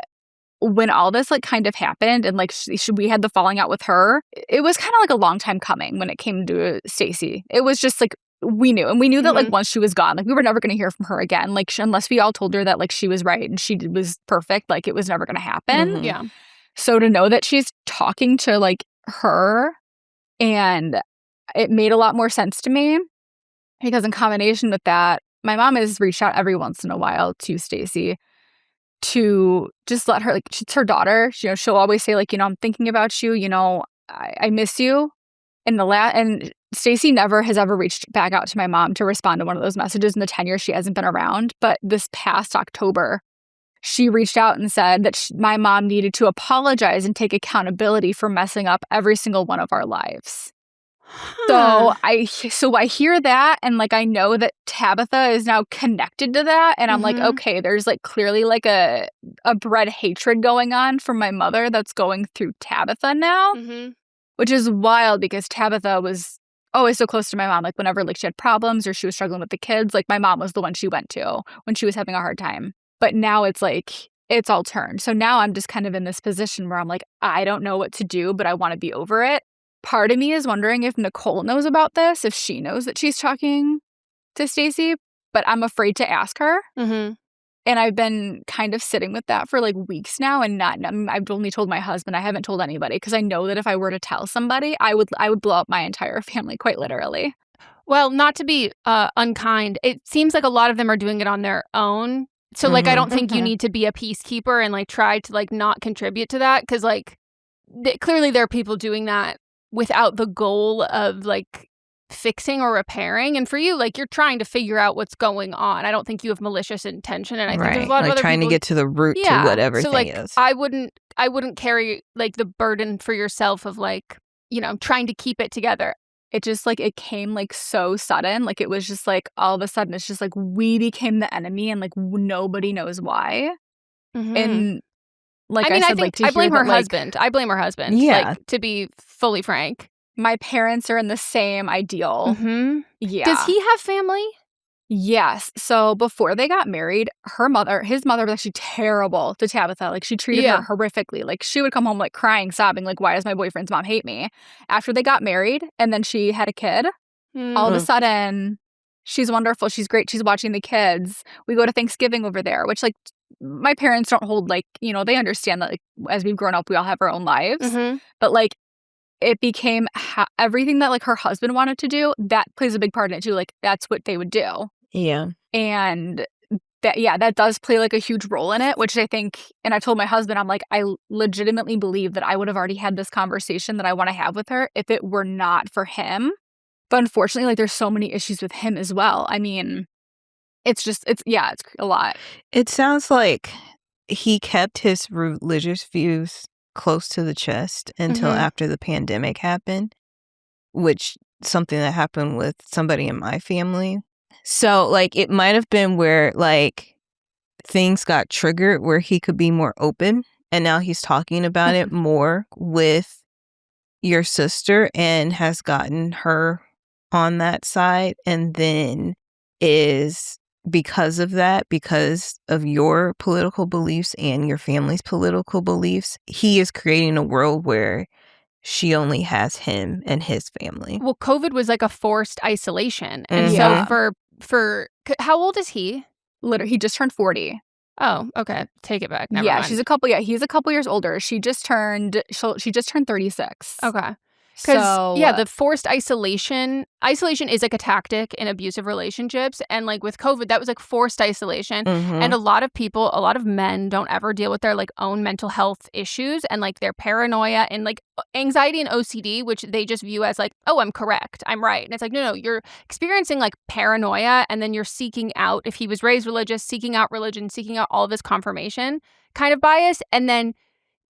Speaker 4: when all this like kind of happened and like we had the falling out with her, it was kind of like a long time coming when it came to Stacy. It was just like we knew that like once she was gone, like we were never going to hear from her again, like unless we all told her that like she was right and she was perfect, like it was never going to happen.
Speaker 2: Yeah.
Speaker 4: So to know that she's talking to like her, and it made a lot more sense to me. Because in combination with that, my mom has reached out every once in a while to Stacy to just let her, like, she's her daughter. She'll always say, like, I'm thinking about you. I miss you. And Stacy never has ever reached back out to my mom to respond to one of those messages in the 10 years she hasn't been around. But this past October, she reached out and said that my mom needed to apologize and take accountability for messing up every single one of our lives. So I hear that, and like I know that Tabitha is now connected to that, and I'm like, okay, there's like clearly like a bred hatred going on from my mother that's going through Tabitha now, which is wild because Tabitha was always so close to my mom. Like whenever like she had problems or she was struggling with the kids, like my mom was the one she went to when she was having a hard time. But now it's like it's all turned. So now I'm just kind of in this position where I'm like, I don't know what to do, but I want to be over it. Part of me is wondering if Nicole knows about this, if she knows that she's talking to Stacy, but I'm afraid to ask her. And I've been kind of sitting with that for like weeks now, and I've only told my husband. I haven't told anybody because I know that if I were to tell somebody, I would blow up my entire family, quite literally.
Speaker 2: Well, not to be unkind, it seems like a lot of them are doing it on their own. So like, I don't think you need to be a peacekeeper and like try to like not contribute to that, because like clearly there are people doing that without the goal of like fixing or repairing. And for you, like you're trying to figure out what's going on. I don't think you have malicious intention. And I think there's a lot of other
Speaker 3: trying
Speaker 2: people
Speaker 3: to get to the root to whatever
Speaker 2: so,
Speaker 3: thing
Speaker 2: like,
Speaker 3: is.
Speaker 2: I wouldn't carry like the burden for yourself of like, trying to keep it together.
Speaker 4: It just like it came like so sudden. Like it was just like all of a sudden it's just like we became the enemy, and like nobody knows why. And like I think
Speaker 2: I blame her husband. I blame her husband.
Speaker 3: Yeah.
Speaker 2: Like, to be fully frank.
Speaker 4: My parents are in the same ideal. Yeah.
Speaker 2: Does he have family?
Speaker 4: Yes. So before they got married, his mother was actually terrible to Tabitha. Like she treated her horrifically. Like she would come home like crying, sobbing, like, why does my boyfriend's mom hate me? After they got married and then she had a kid, all of a sudden she's wonderful. She's great. She's watching the kids. We go to Thanksgiving over there, which like my parents don't hold like, they understand that like as we've grown up, we all have our own lives. But like it became everything that like her husband wanted to do, that plays a big part in it too. Like that's what they would do.
Speaker 3: Yeah.
Speaker 4: And that does play like a huge role in it, which I think, and I told my husband, I'm like, I legitimately believe that I would have already had this conversation that I want to have with her if it were not for him. But unfortunately, like there's so many issues with him as well. I mean, it's a lot.
Speaker 3: It sounds like he kept his religious views close to the chest until after the pandemic happened, which something that happened with somebody in my family. So, like, it might have been where, like, things got triggered where he could be more open, and now he's talking about it more with your sister and has gotten her on that side, and then is because of that, because of your political beliefs and your family's political beliefs, he is creating a world where she only has him and his family.
Speaker 2: Well, COVID was like a forced isolation. And so for how old is he?
Speaker 4: Literally, he just turned 40.
Speaker 2: Oh, okay. Take it back. Never mind.
Speaker 4: He's a couple years older. She just turned 36.
Speaker 2: Okay. Because,
Speaker 4: so,
Speaker 2: the forced isolation is like a tactic in abusive relationships. And like with COVID, that was like forced isolation. And a lot of men don't ever deal with their like own mental health issues and like their paranoia and like anxiety and OCD, which they just view as like, oh, I'm correct, I'm right. And it's like, no, you're experiencing like paranoia, and then you're seeking out, if he was raised religious, seeking out religion, seeking out all of this confirmation kind of bias. And then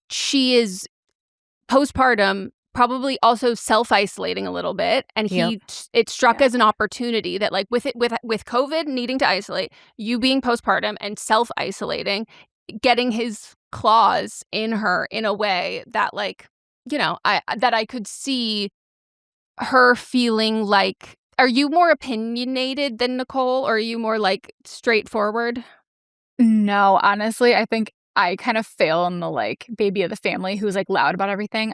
Speaker 2: she is postpartum probably also self-isolating a little bit, and it struck as an opportunity that like with COVID needing to isolate, you being postpartum and self-isolating, getting his claws in her in a way that like, I could see her feeling like. Are you more opinionated than Nicole, or are you more like straightforward?
Speaker 4: No, honestly, I think I kind of fail in the like baby of the family who's like loud about everything.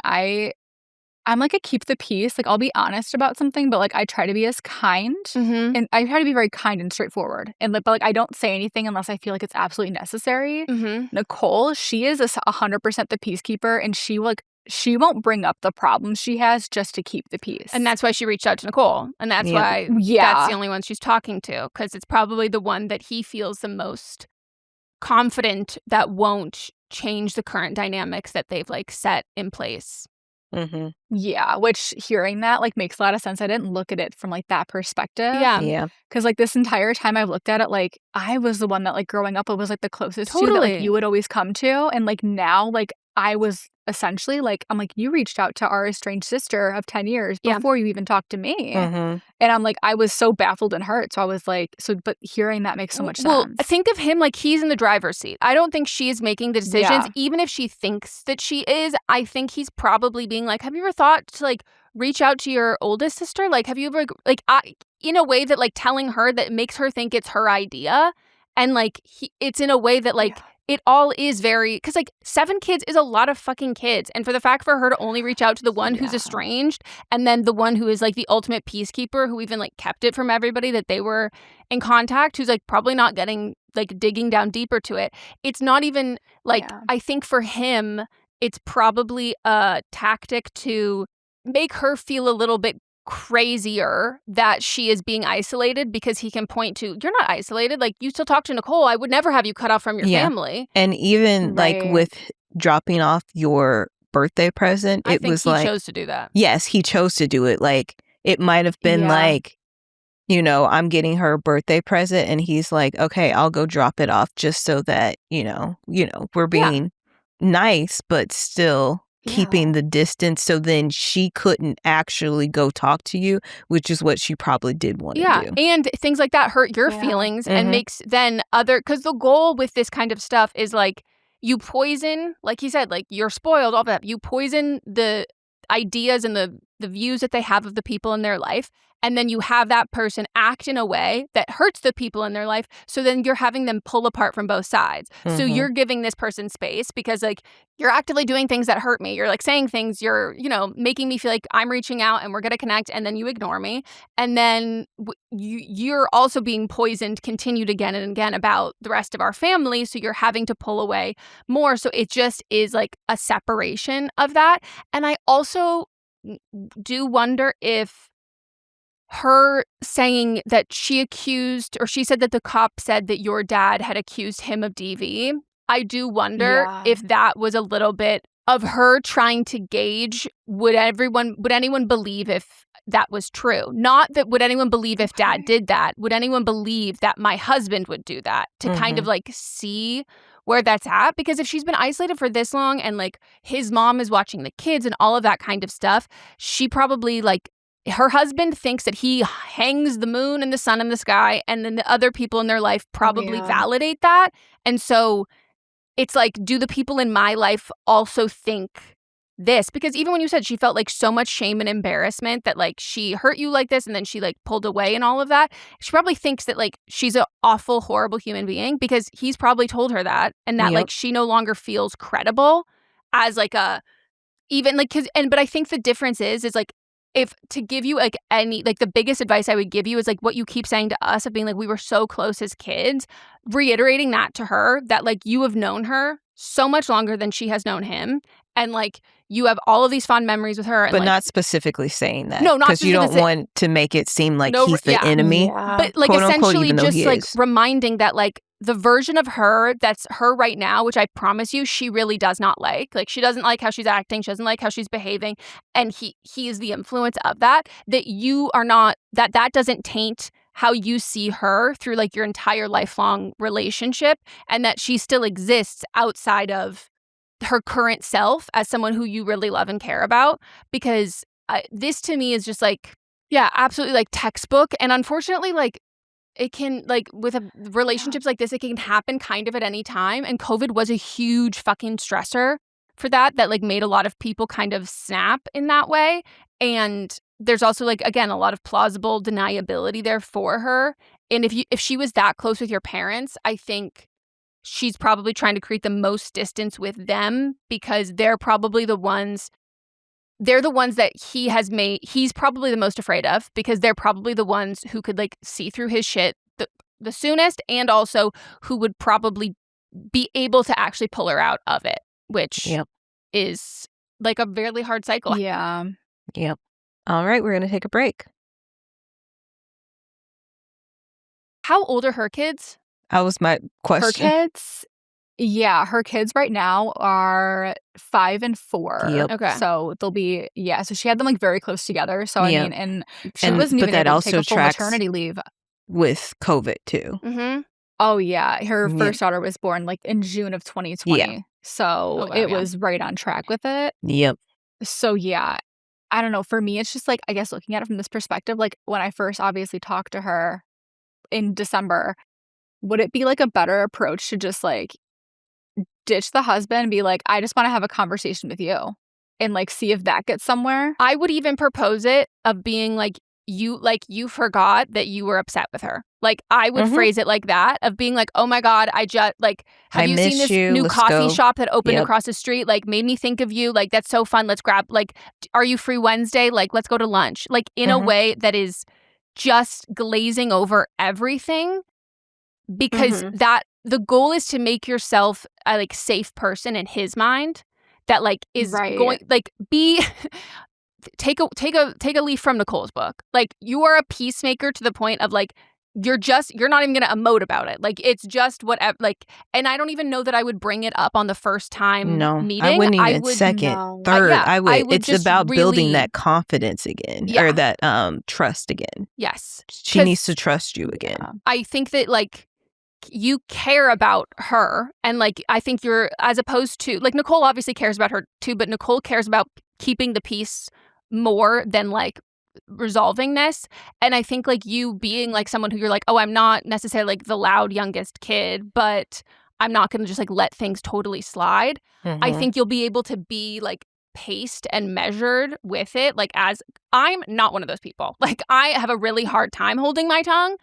Speaker 4: I'm like a keep the peace. Like, I'll be honest about something, but like I try to be as kind, and I try to be very kind and straightforward. And but like I don't say anything unless I feel like it's absolutely necessary. Nicole, she is 100% the peacekeeper, and she won't bring up the problems she has just to keep the peace.
Speaker 2: And that's why she reached out to Nicole, and that's why that's the only one she's talking to, because it's probably the one that he feels the most confident that won't change the current dynamics that they've like set in place.
Speaker 4: Yeah, which hearing that like makes a lot of sense. I didn't look at it from like that perspective.
Speaker 2: Yeah.
Speaker 4: Because like this entire time I've looked at it like I was the one that like growing up it was like the closest to that like you would always come to, and like now like I was essentially like, I'm like, you reached out to our estranged sister of 10 years before you even talked to me. And I'm like, I was so baffled and hurt. So I was like, but hearing that makes so much sense.
Speaker 2: Well, think of him like he's in the driver's seat. I don't think she is making the decisions. Even if she thinks that she is, I think he's probably being like, have you ever thought to like reach out to your oldest sister? Like, have you ever, like, in a way that like telling her that makes her think it's her idea. And like, it's in a way that like, it all is very, because like 7 kids is a lot of fucking kids. And for the fact for her to only reach out to the one who's estranged, and then the one who is like the ultimate peacekeeper, who even like kept it from everybody that they were in contact, who's like probably not getting like digging down deeper to it. It's not even like, I think for him, it's probably a tactic to make her feel a little bit crazier that she is being isolated, because he can point to, you're not isolated, like you still talk to Nicole, I would never have you cut off from your family.
Speaker 3: And even like with dropping off your birthday present,
Speaker 2: I think he chose to do that.
Speaker 3: Yes, he chose to do it. Like it might have been like, I'm getting her a birthday present, and he's like, okay, I'll go drop it off just so that we're being nice, but still keeping the distance, so then she couldn't actually go talk to you, which is what she probably did want to do.
Speaker 2: And things like that hurt your feelings and makes then because the goal with this kind of stuff is like you poison, like he said, like you're spoiled, all that. You poison the ideas and the views that they have of the people in their life. And then you have that person act in a way that hurts the people in their life. So then you're having them pull apart from both sides. So you're giving this person space because like you're actively doing things that hurt me. You're like saying things, you're, making me feel like I'm reaching out and we're going to connect, and then you ignore me. And then you're also being poisoned, continued again and again about the rest of our family. So you're having to pull away more. So it just is like a separation of that. And I also do wonder if her saying that she said that the cop said that your dad had accused him of DV. I do wonder if that was a little bit of her trying to gauge would anyone believe if that was true? Not that would anyone believe if dad did that? Would anyone believe that my husband would do that? To kind of like see where that's at? Because if she's been isolated for this long and like his mom is watching the kids and all of that kind of stuff, she probably like her husband thinks that he hangs the moon and the sun in the sky, and then the other people in their life probably validate that. And so it's like, do the people in my life also think this? Because even when you said she felt like so much shame and embarrassment that like she hurt you like this and then she like pulled away and all of that, she probably thinks that like she's an awful, horrible human being because he's probably told her that, and that like she no longer feels credible as like a even like but I think the difference is like, if to give you like any like the biggest advice I would give you is like what you keep saying to us of being like we were so close as kids, reiterating that to her, that like you have known her so much longer than she has known him, and like you have all of these fond memories with her, and,
Speaker 3: but
Speaker 2: like,
Speaker 3: not specifically saying that.
Speaker 2: No, not
Speaker 3: because you don't want to make it seem like he's the enemy.
Speaker 2: But like
Speaker 3: quote,
Speaker 2: essentially
Speaker 3: unquote,
Speaker 2: just like reminding that like the version of her that's her right now, which I promise you she really does not like. Like she doesn't like how she's acting, she doesn't like how she's behaving, and he is the influence of that you are not, that doesn't taint how you see her through like your entire lifelong relationship, and that she still exists outside of her current self as someone who you really love and care about. Because this to me is just like, yeah, absolutely like textbook. And unfortunately, like it can, like with relationships like this, it can happen kind of at any time. And COVID was a huge fucking stressor for that like made a lot of people kind of snap in that way. And there's also like, again, a lot of plausible deniability there for her. And if she was that close with your parents, I think she's probably trying to create the most distance with them because they're probably the ones that he's probably the most afraid of, because they're probably the ones who could like see through his shit the soonest, and also who would probably be able to actually pull her out of it, which is like a very hard cycle.
Speaker 4: Yeah.
Speaker 3: Yep. All right, we're going to take a break.
Speaker 2: How old are her kids?
Speaker 3: That was my question.
Speaker 4: Her kids? Yeah, her kids right now are 5 and 4.
Speaker 3: Yep.
Speaker 2: Okay.
Speaker 4: So they'll be, so she had them like very close together. So I mean, and she
Speaker 3: And-
Speaker 4: wasn't
Speaker 3: but
Speaker 4: even
Speaker 3: that
Speaker 4: able to take
Speaker 3: also
Speaker 4: a full
Speaker 3: tracks-
Speaker 4: maternity leave.
Speaker 3: With COVID too.
Speaker 2: Mm-hmm.
Speaker 4: Oh yeah, her
Speaker 3: Yeah.
Speaker 4: first daughter was born like in June of 2020.
Speaker 3: Yeah.
Speaker 4: So it was right on track with it.
Speaker 3: Yep.
Speaker 4: So yeah, I don't know. For me, it's just like, I guess looking at it from this perspective, like when I first obviously talked to her in December, would it be like a better approach to just like ditch the husband and be like, I just want to have a conversation with you and like see if that gets somewhere?
Speaker 2: I would even propose it of being like, you forgot that you were upset with her. Like I would phrase it like that, of being like, oh my God, I just like, have you seen this new
Speaker 3: Let's
Speaker 2: coffee
Speaker 3: go.
Speaker 2: shop that opened across the street? Like made me think of you. Like that's so fun. Let's grab, like, are you free Wednesday? Like let's go to lunch. Like in a way that is just glazing over everything, because that the goal is to make yourself a like safe person in his mind that like is going like be take a leaf from Nicole's book. Like you are a peacemaker to the point of like you're not even gonna emote about it. Like it's just whatever. Like, and I don't even know that I would bring it up on the first time meeting.
Speaker 3: I wouldn't even third. I would. It's about building that confidence again, or that trust again.
Speaker 2: Yes,
Speaker 3: she needs to trust you again.
Speaker 2: I think that like you care about her, and like I think you're, as opposed to like Nicole obviously cares about her too, but Nicole cares about keeping the peace more than like resolving this. And I think like you being like someone who you're like, oh, I'm not necessarily like the loud youngest kid, but I'm not going to just like let things totally slide. I think you'll be able to be like paced and measured with it. Like, as I'm not one of those people. Like I have a really hard time holding my tongue.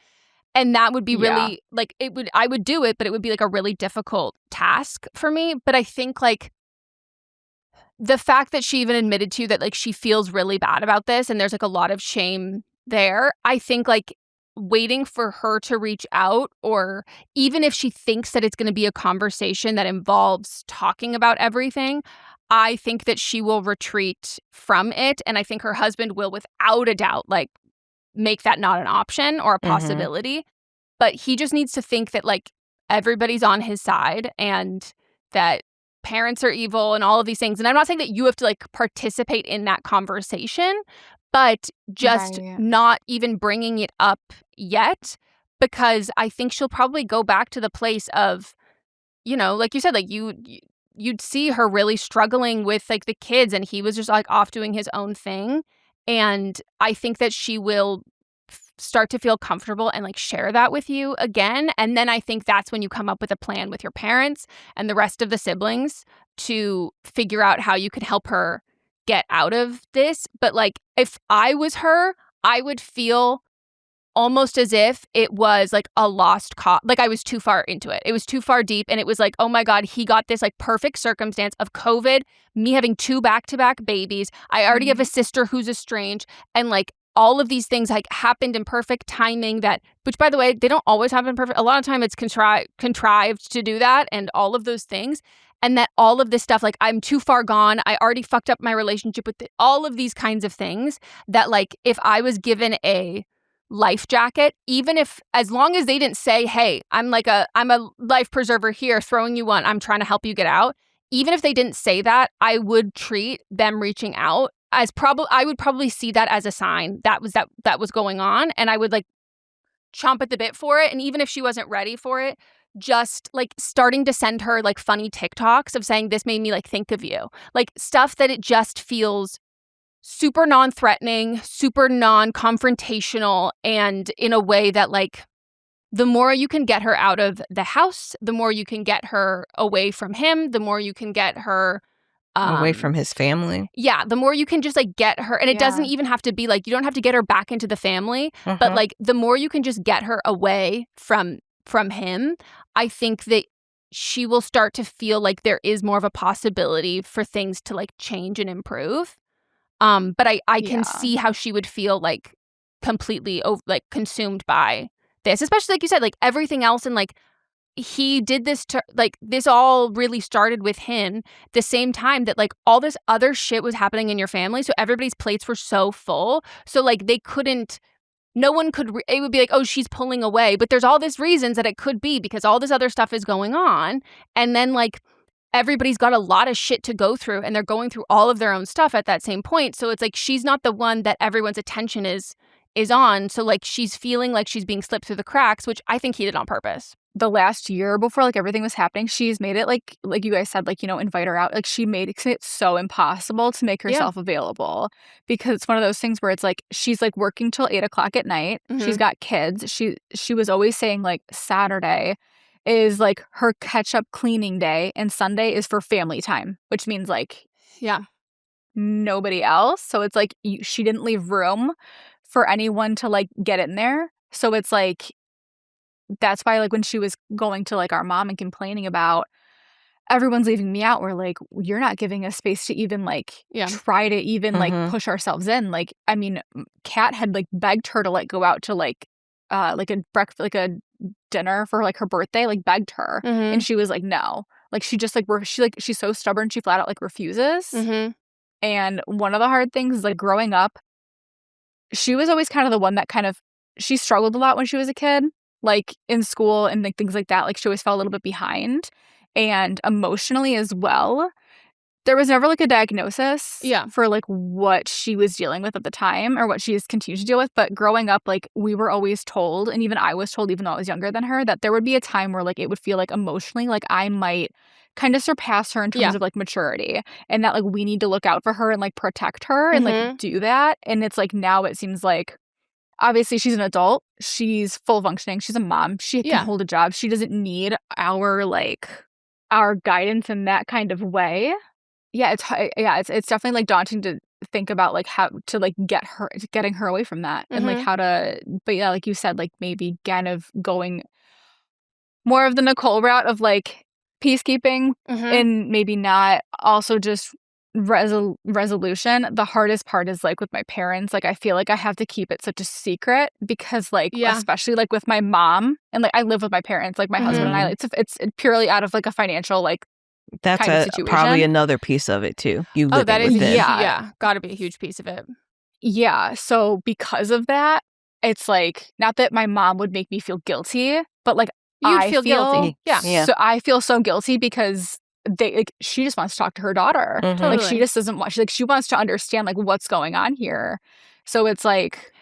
Speaker 2: And that would be really like I would do it, but it would be like a really difficult task for me. But I think like the fact that she even admitted to you that like she feels really bad about this and there's like a lot of shame there, I think like waiting for her to reach out, or even if she thinks that it's going to be a conversation that involves talking about everything, I think that she will retreat from it. And I think her husband will, without a doubt, like make that not an option or a possibility. But he just needs to think that like everybody's on his side and that parents are evil and all of these things. And I'm not saying that you have to like participate in that conversation, but just not even bringing it up yet, because I think she'll probably go back to the place of, you know, like you said, like you'd see her really struggling with like the kids, and he was just like off doing his own thing. And I think that she will start to feel comfortable and like share that with you again. And then I think that's when you come up with a plan with your parents and the rest of the siblings to figure out how you can help her get out of this. But like if I was her, I would feel almost as if it was like a lost cause. Like I was too far into it. It was too far deep. And it was like, oh my God, he got this like perfect circumstance of COVID, me having 2 back-to-back babies. I already have a sister who's estranged. And like all of these things like happened in perfect timing that, which by the way, they don't always happen perfect. A lot of time it's contrived to do that and all of those things. And that all of this stuff, like I'm too far gone. I already fucked up my relationship with all of these kinds of things that like if I was given a life jacket, even if, as long as they didn't say, hey, I'm a life preserver here, throwing you one, I'm trying to help you get out. Even if they didn't say that, I would treat them reaching out as I would probably see that as a sign that was going on. And I would like chomp at the bit for it. And even if she wasn't ready for it, just like starting to send her like funny TikToks of saying, this made me like think of you, like stuff that it just feels super non-threatening, super non-confrontational, and in a way that like the more you can get her out of the house, the more you can get her away from him, the more you can get her
Speaker 3: away from his family.
Speaker 2: Yeah, the more you can just like get her, and it doesn't even have to be like, you don't have to get her back into the family, but like the more you can just get her away from him, I think that she will start to feel like there is more of a possibility for things to like change and improve. But I can see how she would feel like completely like consumed by this, especially like you said, like everything else, and like he did this to like this all really started with him the same time that like all this other shit was happening in your family, so everybody's plates were so full, so like they couldn't, no one could it would be like, oh, she's pulling away, but there's all these reasons that it could be because all this other stuff is going on, and then like everybody's got a lot of shit to go through and they're going through all of their own stuff at that same point. So it's like she's not the one that everyone's attention is on. So like she's feeling like she's being slipped through the cracks, which I think he did on purpose.
Speaker 4: The last year before like everything was happening, she's made it like you guys said, like, you know, invite her out. Like she made it so impossible to make herself available, because it's one of those things where it's like she's like working till 8:00 at night. She's got kids. She was always saying like Saturday is like her catch-up cleaning day and Sunday is for family time, which means like nobody else. So it's like she didn't leave room for anyone to like get in there. So it's like that's why like when she was going to like our mom and complaining about everyone's leaving me out, we're like, you're not giving us space to even like try to even like push ourselves in. Like, I mean, Kat had like begged her to like go out to like a breakfast, like a dinner for like her birthday, like begged her, and she was like, no. Like she just like she's so stubborn, she flat out like refuses. And one of the hard things is like growing up, she was always kind of the one that kind of, she struggled a lot when she was a kid, like in school and like things like that. Like she always fell a little bit behind, and emotionally as well. There was never like a diagnosis for like what she was dealing with at the time or what she has continued to deal with. But growing up, like we were always told, and even I was told, even though I was younger than her, that there would be a time where like it would feel like emotionally like I might kind of surpass her in terms of like maturity, and that like we need to look out for her and like protect her and like do that. And it's like now it seems like obviously she's an adult, she's full functioning, she's a mom, she can hold a job, she doesn't need our guidance in that kind of way. It's definitely like daunting to think about like how to like getting her away from that and like how to, but yeah, like you said, like maybe kind of going more of the Nicole route of like peacekeeping and maybe not also just resolution. The hardest part is like with my parents, like I feel like I have to keep it such a secret because like especially like with my mom, and like I live with my parents, like my husband and I, it's purely out of like a financial like
Speaker 3: that's
Speaker 4: kind of situation.
Speaker 3: Probably another piece of it too. You live
Speaker 2: that is
Speaker 3: with it.
Speaker 2: gotta be a huge piece of it.
Speaker 4: So because of that, it's like, not that my mom would make me feel guilty, but like
Speaker 2: You'd feel guilty. Yeah.
Speaker 4: So I feel so guilty because she just wants to talk to her daughter.
Speaker 3: Mhm.
Speaker 2: Totally.
Speaker 4: Like she just doesn't want, she wants to understand like what's going on here. So it's like,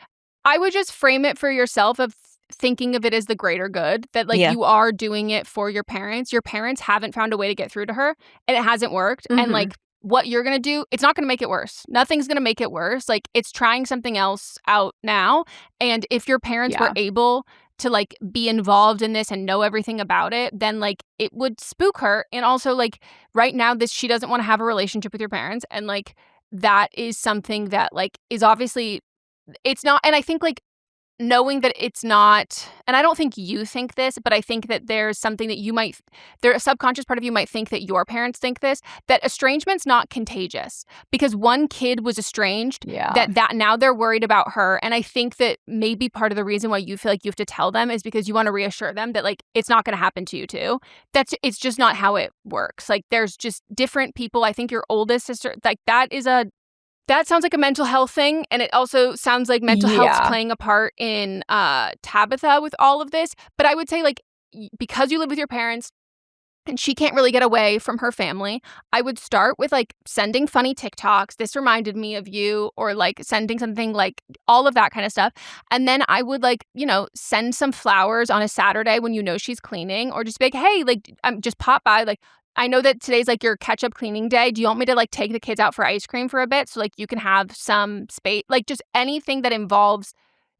Speaker 2: I would just frame it for yourself of thinking of it as the greater good, that like you are doing it for your parents. Your parents haven't found a way to get through to her and it hasn't worked. And like what you're going to do, it's not going to make it worse. Nothing's going to make it worse. Like it's trying something else out now. And if your parents were able to like be involved in this and know everything about it, then like it would spook her. And also like right now she doesn't want to have a relationship with your parents. And like that is something that like is obviously, it's not. And I think like knowing that it's not, and I don't think you think this, but I think that there's something that a subconscious part of you might think that your parents think this, that estrangement's not contagious because one kid was estranged, that now they're worried about her. And I think that maybe part of the reason why you feel like you have to tell them is because you want to reassure them that like, it's not going to happen to you too. It's just not how it works. Like there's just different people. I think your oldest sister, like that sounds like a mental health thing. And it also sounds like mental health's playing a part in Tabitha with all of this. But I would say like, because you live with your parents and she can't really get away from her family, I would start with like sending funny TikToks. This reminded me of you, or like sending something like all of that kind of stuff. And then I would like, send some flowers on a Saturday when she's cleaning, or just be like, hey, like just pop by. Like, I know that today's like your catch-up cleaning day. Do you want me to like take the kids out for ice cream for a bit so like you can have some space? Like just anything that involves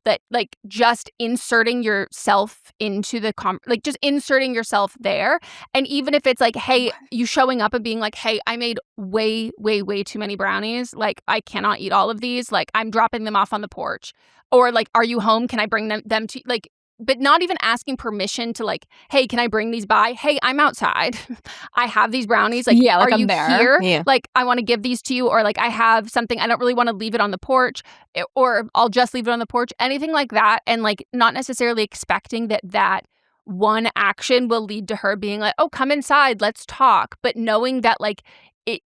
Speaker 2: that, like just inserting yourself into the like just inserting yourself there. And even if it's like, hey, you showing up and being like, hey, I made way, way, way too many brownies. Like I cannot eat all of these. Like I'm dropping them off on the porch. Or like, are you home? Can I bring them to like, but not even asking permission to like, hey, can I bring these by? Hey, I'm outside. I have these brownies. Like,
Speaker 4: like
Speaker 2: are
Speaker 4: I'm
Speaker 2: you
Speaker 4: there.
Speaker 2: here?
Speaker 3: Yeah.
Speaker 2: Like, I want to give these to you. Or like, I have something. I don't really want to leave it on the porch, or I'll just leave it on the porch. Anything like that. And like, not necessarily expecting that one action will lead to her being like, oh, come inside, let's talk. But knowing that like,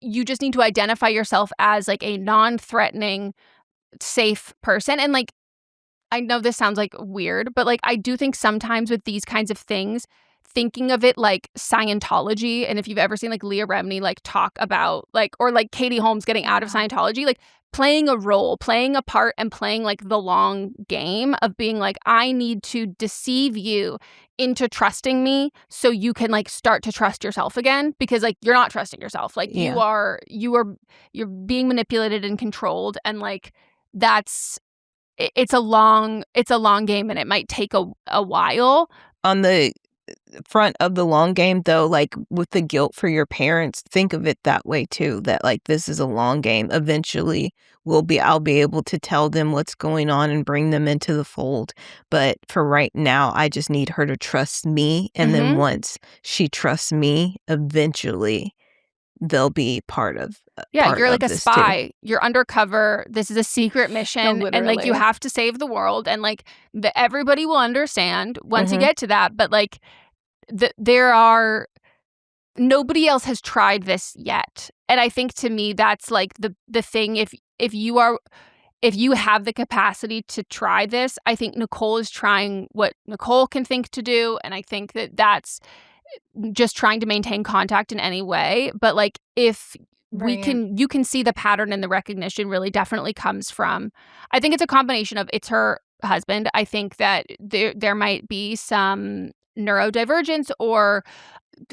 Speaker 2: you just need to identify yourself as like a non-threatening, safe person. And like, I know this sounds like weird, but like I do think sometimes with these kinds of things, thinking of it like Scientology, and if you've ever seen like Leah Remini like talk about like, or like Katie Holmes getting out of Scientology, like playing a role, playing a part, and playing like the long game of being like, I need to deceive you into trusting me so you can like start to trust yourself again, because like you're not trusting yourself. Like you're being manipulated and controlled, and like it's a long game, and it might take a while.
Speaker 3: On the front of the long game, though, like with the guilt for your parents, think of it that way too, that like this is a long game. Eventually I'll be able to tell them what's going on and bring them into the fold. But for right now, I just need her to trust me. And then once she trusts me, eventually they'll be part of
Speaker 2: you're like a spy
Speaker 3: too.
Speaker 2: You're undercover. This is a secret mission, and like you have to save the world, and like everybody will understand once you get to that. But like nobody else has tried this yet, and I think to me that's like the thing. If you have the capacity to try this, I think Nicole is trying what Nicole can think to do, and I think that's just trying to maintain contact in any way. But like if you can see the pattern, and the recognition really definitely comes from, I think it's a combination of, it's her husband. I think that there might be some neurodivergence or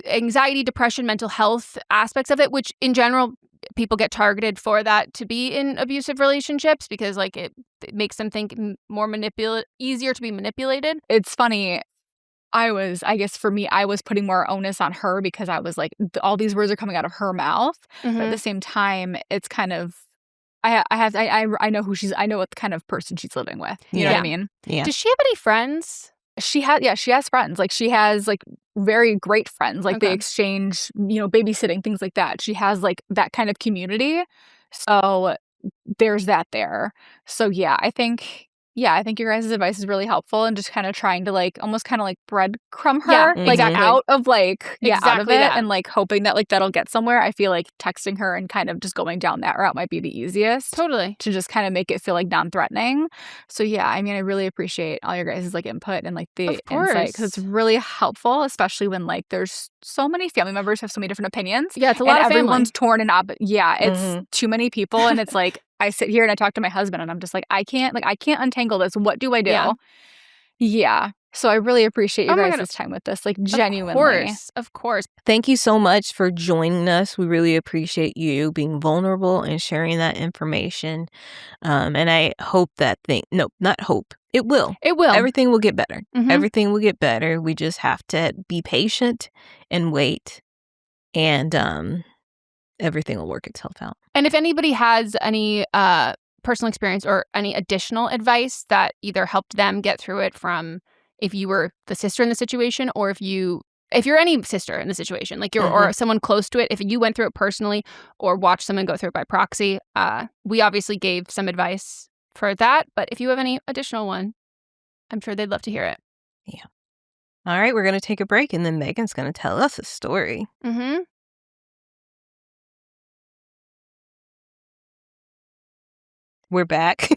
Speaker 2: anxiety, depression, mental health aspects of it, which in general people get targeted for that to be in abusive relationships, because like it makes them think more easier to be manipulated.
Speaker 4: It's funny. I guess for me, I was putting more onus on her because I was like, all these words are coming out of her mouth. But at the same time, it's kind of, I know I know what kind of person she's living with. You know what I mean?
Speaker 3: Yeah.
Speaker 2: Does she have any friends?
Speaker 4: She has friends. Like she has like very great friends. Like they exchange, babysitting, things like that. She has like that kind of community. So there's that there. So yeah, I think yeah, I think your guys' advice is really helpful and just kind of trying to like almost kind of like breadcrumb her
Speaker 2: Yeah,
Speaker 4: like
Speaker 2: exactly.
Speaker 4: out of like out of
Speaker 2: Exactly
Speaker 4: it
Speaker 2: that.
Speaker 4: and like hoping that like that'll get somewhere. I feel like texting her and kind of just going down that route might be the easiest.
Speaker 2: Totally.
Speaker 4: To just kind of make it feel like non-threatening. So yeah, I mean, I really appreciate all your guys' like input and like the insight because it's really helpful, especially when like there's so many family members have so many different opinions.
Speaker 2: Yeah, it's a lot
Speaker 4: and
Speaker 2: of family.
Speaker 4: everyone's torn and it's too many people and it's like I sit here and I talk to my husband and I'm just like I can't untangle this. What do I do? Yeah. So I really appreciate you guys' time with this, like genuinely.
Speaker 2: Of course.
Speaker 3: Thank you so much for joining us. We really appreciate you being vulnerable and sharing that information. And I hope not hope. It will.
Speaker 2: It will.
Speaker 3: Everything will get better.
Speaker 2: Mhm.
Speaker 3: Everything will get better. We just have to be patient and wait. And everything will work itself out.
Speaker 2: And if anybody has any personal experience or any additional advice that either helped them get through it from if you were the sister in the situation or if you're any sister in the situation, like you're or someone close to it, if you went through it personally or watched someone go through it by proxy, we obviously gave some advice for that. But if you have any additional one, I'm sure they'd love to hear it.
Speaker 3: Yeah. All right, we're going to take a break and then Megan's going to tell us a story.
Speaker 2: Mm-hmm.
Speaker 3: We're back.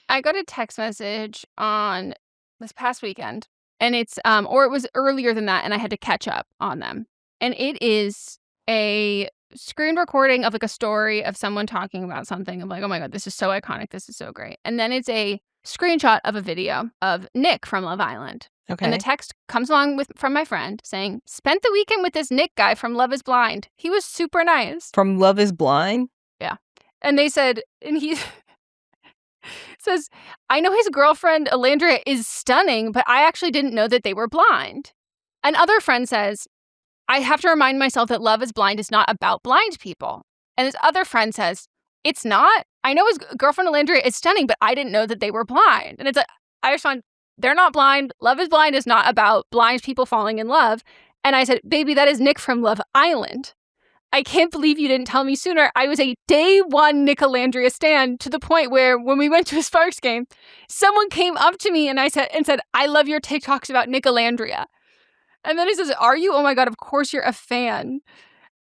Speaker 2: I got a text message on this past weekend, and it's or it was earlier than that, and I had to catch up on them. And it is a screen recording of like a story of someone talking about something. I'm like, oh my God, this is so iconic. This is so great. And then it's a screenshot of a video of Nick from Love Island.
Speaker 3: Okay.
Speaker 2: And the text comes along from my friend saying, spent the weekend with this Nick guy from Love is Blind. He was super nice.
Speaker 3: From Love is Blind?
Speaker 2: Yeah. And they said, and he says, I know his girlfriend, Alandria, is stunning, but I actually didn't know that they were blind. Another friend says, I have to remind myself that Love is Blind is not about blind people. And his other friend says, it's not. I know his girlfriend, Alandria, is stunning, but I didn't know that they were blind. And it's like, I respond, they're not blind. Love is Blind is not about blind people falling in love. And I said, baby, that is Nick from Love Island. I can't believe you didn't tell me sooner. I was a day one Nick Alandria stan to the point where when we went to a Sparks game, someone came up to me and said, I love your TikToks about Nick Alandria. And then he says, are you? Oh my God, of course you're a fan.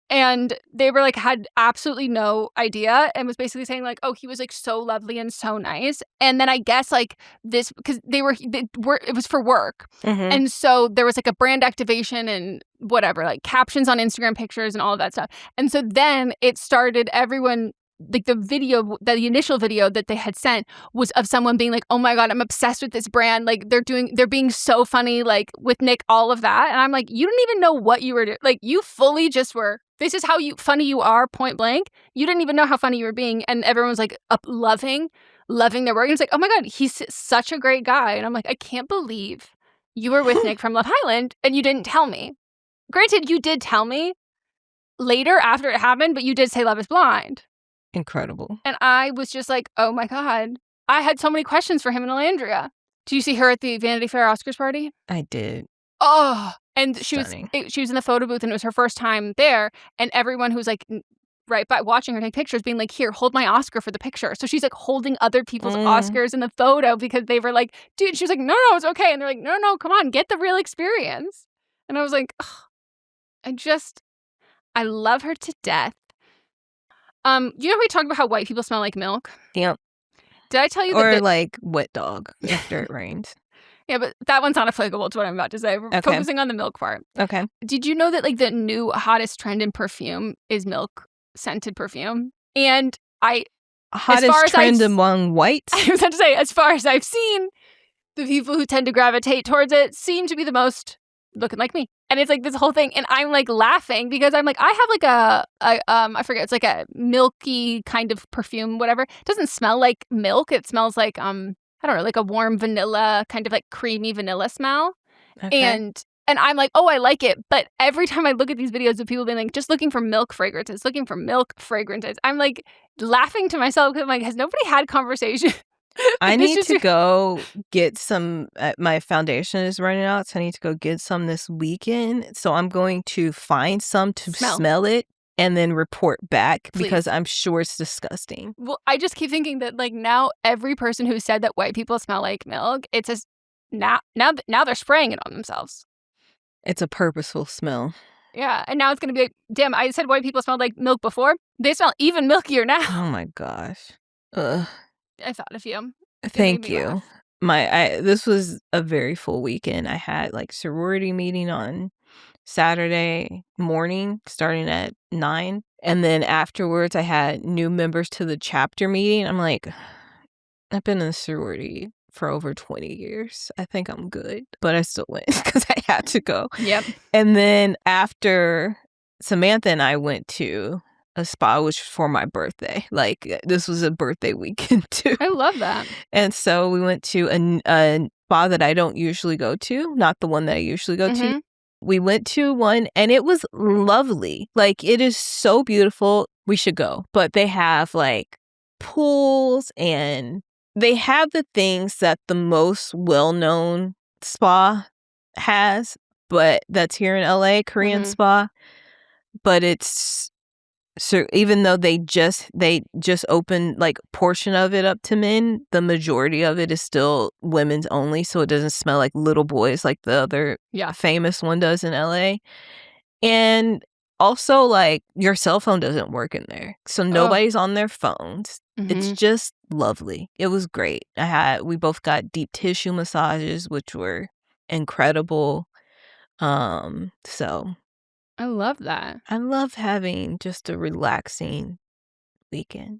Speaker 2: And they were like, had absolutely no idea and was basically saying like, oh, he was like so lovely and so nice. And then I guess like this, because it was for work.
Speaker 3: Mm-hmm.
Speaker 2: And so there was like a brand activation and whatever, like captions on Instagram pictures and all of that stuff. And so then it started everyone, like the initial video that they had sent was of someone being like, oh my God, I'm obsessed with this brand. Like they're being so funny, like with Nick, all of that. And I'm like, you didn't even know what you were doing. Like you fully just were, this is how funny you are, point blank. You didn't even know how funny you were being. And everyone was like loving their work. And it's like, oh my God, he's such a great guy. And I'm like, I can't believe you were with Nick from Love Island and you didn't tell me. Granted, you did tell me later after it happened, but you did say Love is Blind.
Speaker 3: Incredible.
Speaker 2: And I was just like, oh my God. I had so many questions for him and Alandria. Do you see her at the Vanity Fair Oscars party?
Speaker 3: I did.
Speaker 2: Oh, and she was in the photo booth and it was her first time there. And everyone who was like right by watching her take pictures being like, here, hold my Oscar for the picture. So she's like holding other people's Oscars in the photo because they were like, dude, she was like, no, it's okay. And they're like, no, come on, get the real experience. And I was like, I love her to death. You know we talked about how white people smell like milk?
Speaker 3: Yep.
Speaker 2: Did I tell you
Speaker 3: that? Or like wet dog after it rains.
Speaker 2: Yeah, but that one's not applicable to what I'm about to say. We're focusing on the milk part.
Speaker 3: Okay.
Speaker 2: Did you know that like the new hottest trend in perfume is milk scented perfume? And
Speaker 3: hottest trend among whites?
Speaker 2: I was about to say, as far as I've seen, the people who tend to gravitate towards it seem to be the most looking like me. And it's like this whole thing. And I'm like laughing because I'm like, I have like I forget, it's like a milky kind of perfume, whatever. It doesn't smell like milk. It smells like, I don't know, like a warm vanilla, kind of like creamy vanilla smell. Okay. And I'm like, oh, I like it. But every time I look at these videos of people being like, just looking for milk fragrances, I'm like laughing to myself because I'm like, has nobody had conversation?
Speaker 3: I need to go get some. My foundation is running out, so I need to go get some this weekend. So I'm going to find some to smell it and then report back
Speaker 2: Please.
Speaker 3: because I'm sure it's disgusting.
Speaker 2: Well, I just keep thinking that like now every person who said that white people smell like milk, it's just now they're spraying it on themselves.
Speaker 3: It's a purposeful smell.
Speaker 2: Yeah, and now it's gonna be like, damn, I said white people smelled like milk before. They smell even milkier now.
Speaker 3: Oh my gosh. Ugh.
Speaker 2: I thought of you.
Speaker 3: Thank you. This was a very full weekend. I had like sorority meeting on Saturday morning starting at 9. And then afterwards I had new members to the chapter meeting. I'm like, I've been in a sorority for over 20 years. I think I'm good. But I still went because I had to go.
Speaker 2: Yep.
Speaker 3: And then after Samantha and I went to a spa, which was for my birthday. Like, this was a birthday weekend too.
Speaker 2: I love that.
Speaker 3: And so we went to a spa that I don't usually go to, not the one that I usually go to. We went to one and it was lovely. Like, it is so beautiful. We should go. But they have like pools and they have the things that the most well-known spa has, but that's here in LA, Korean spa. But it's so even though they just opened like portion of it up to men, the majority of it is still women's only, so it doesn't smell like little boys like the other famous one does in LA. And also, like, your cell phone doesn't work in there, so nobody's on their phones. It's just lovely. It was great. We both got deep tissue massages, which were incredible. So
Speaker 2: I love that.
Speaker 3: I love having just a relaxing weekend.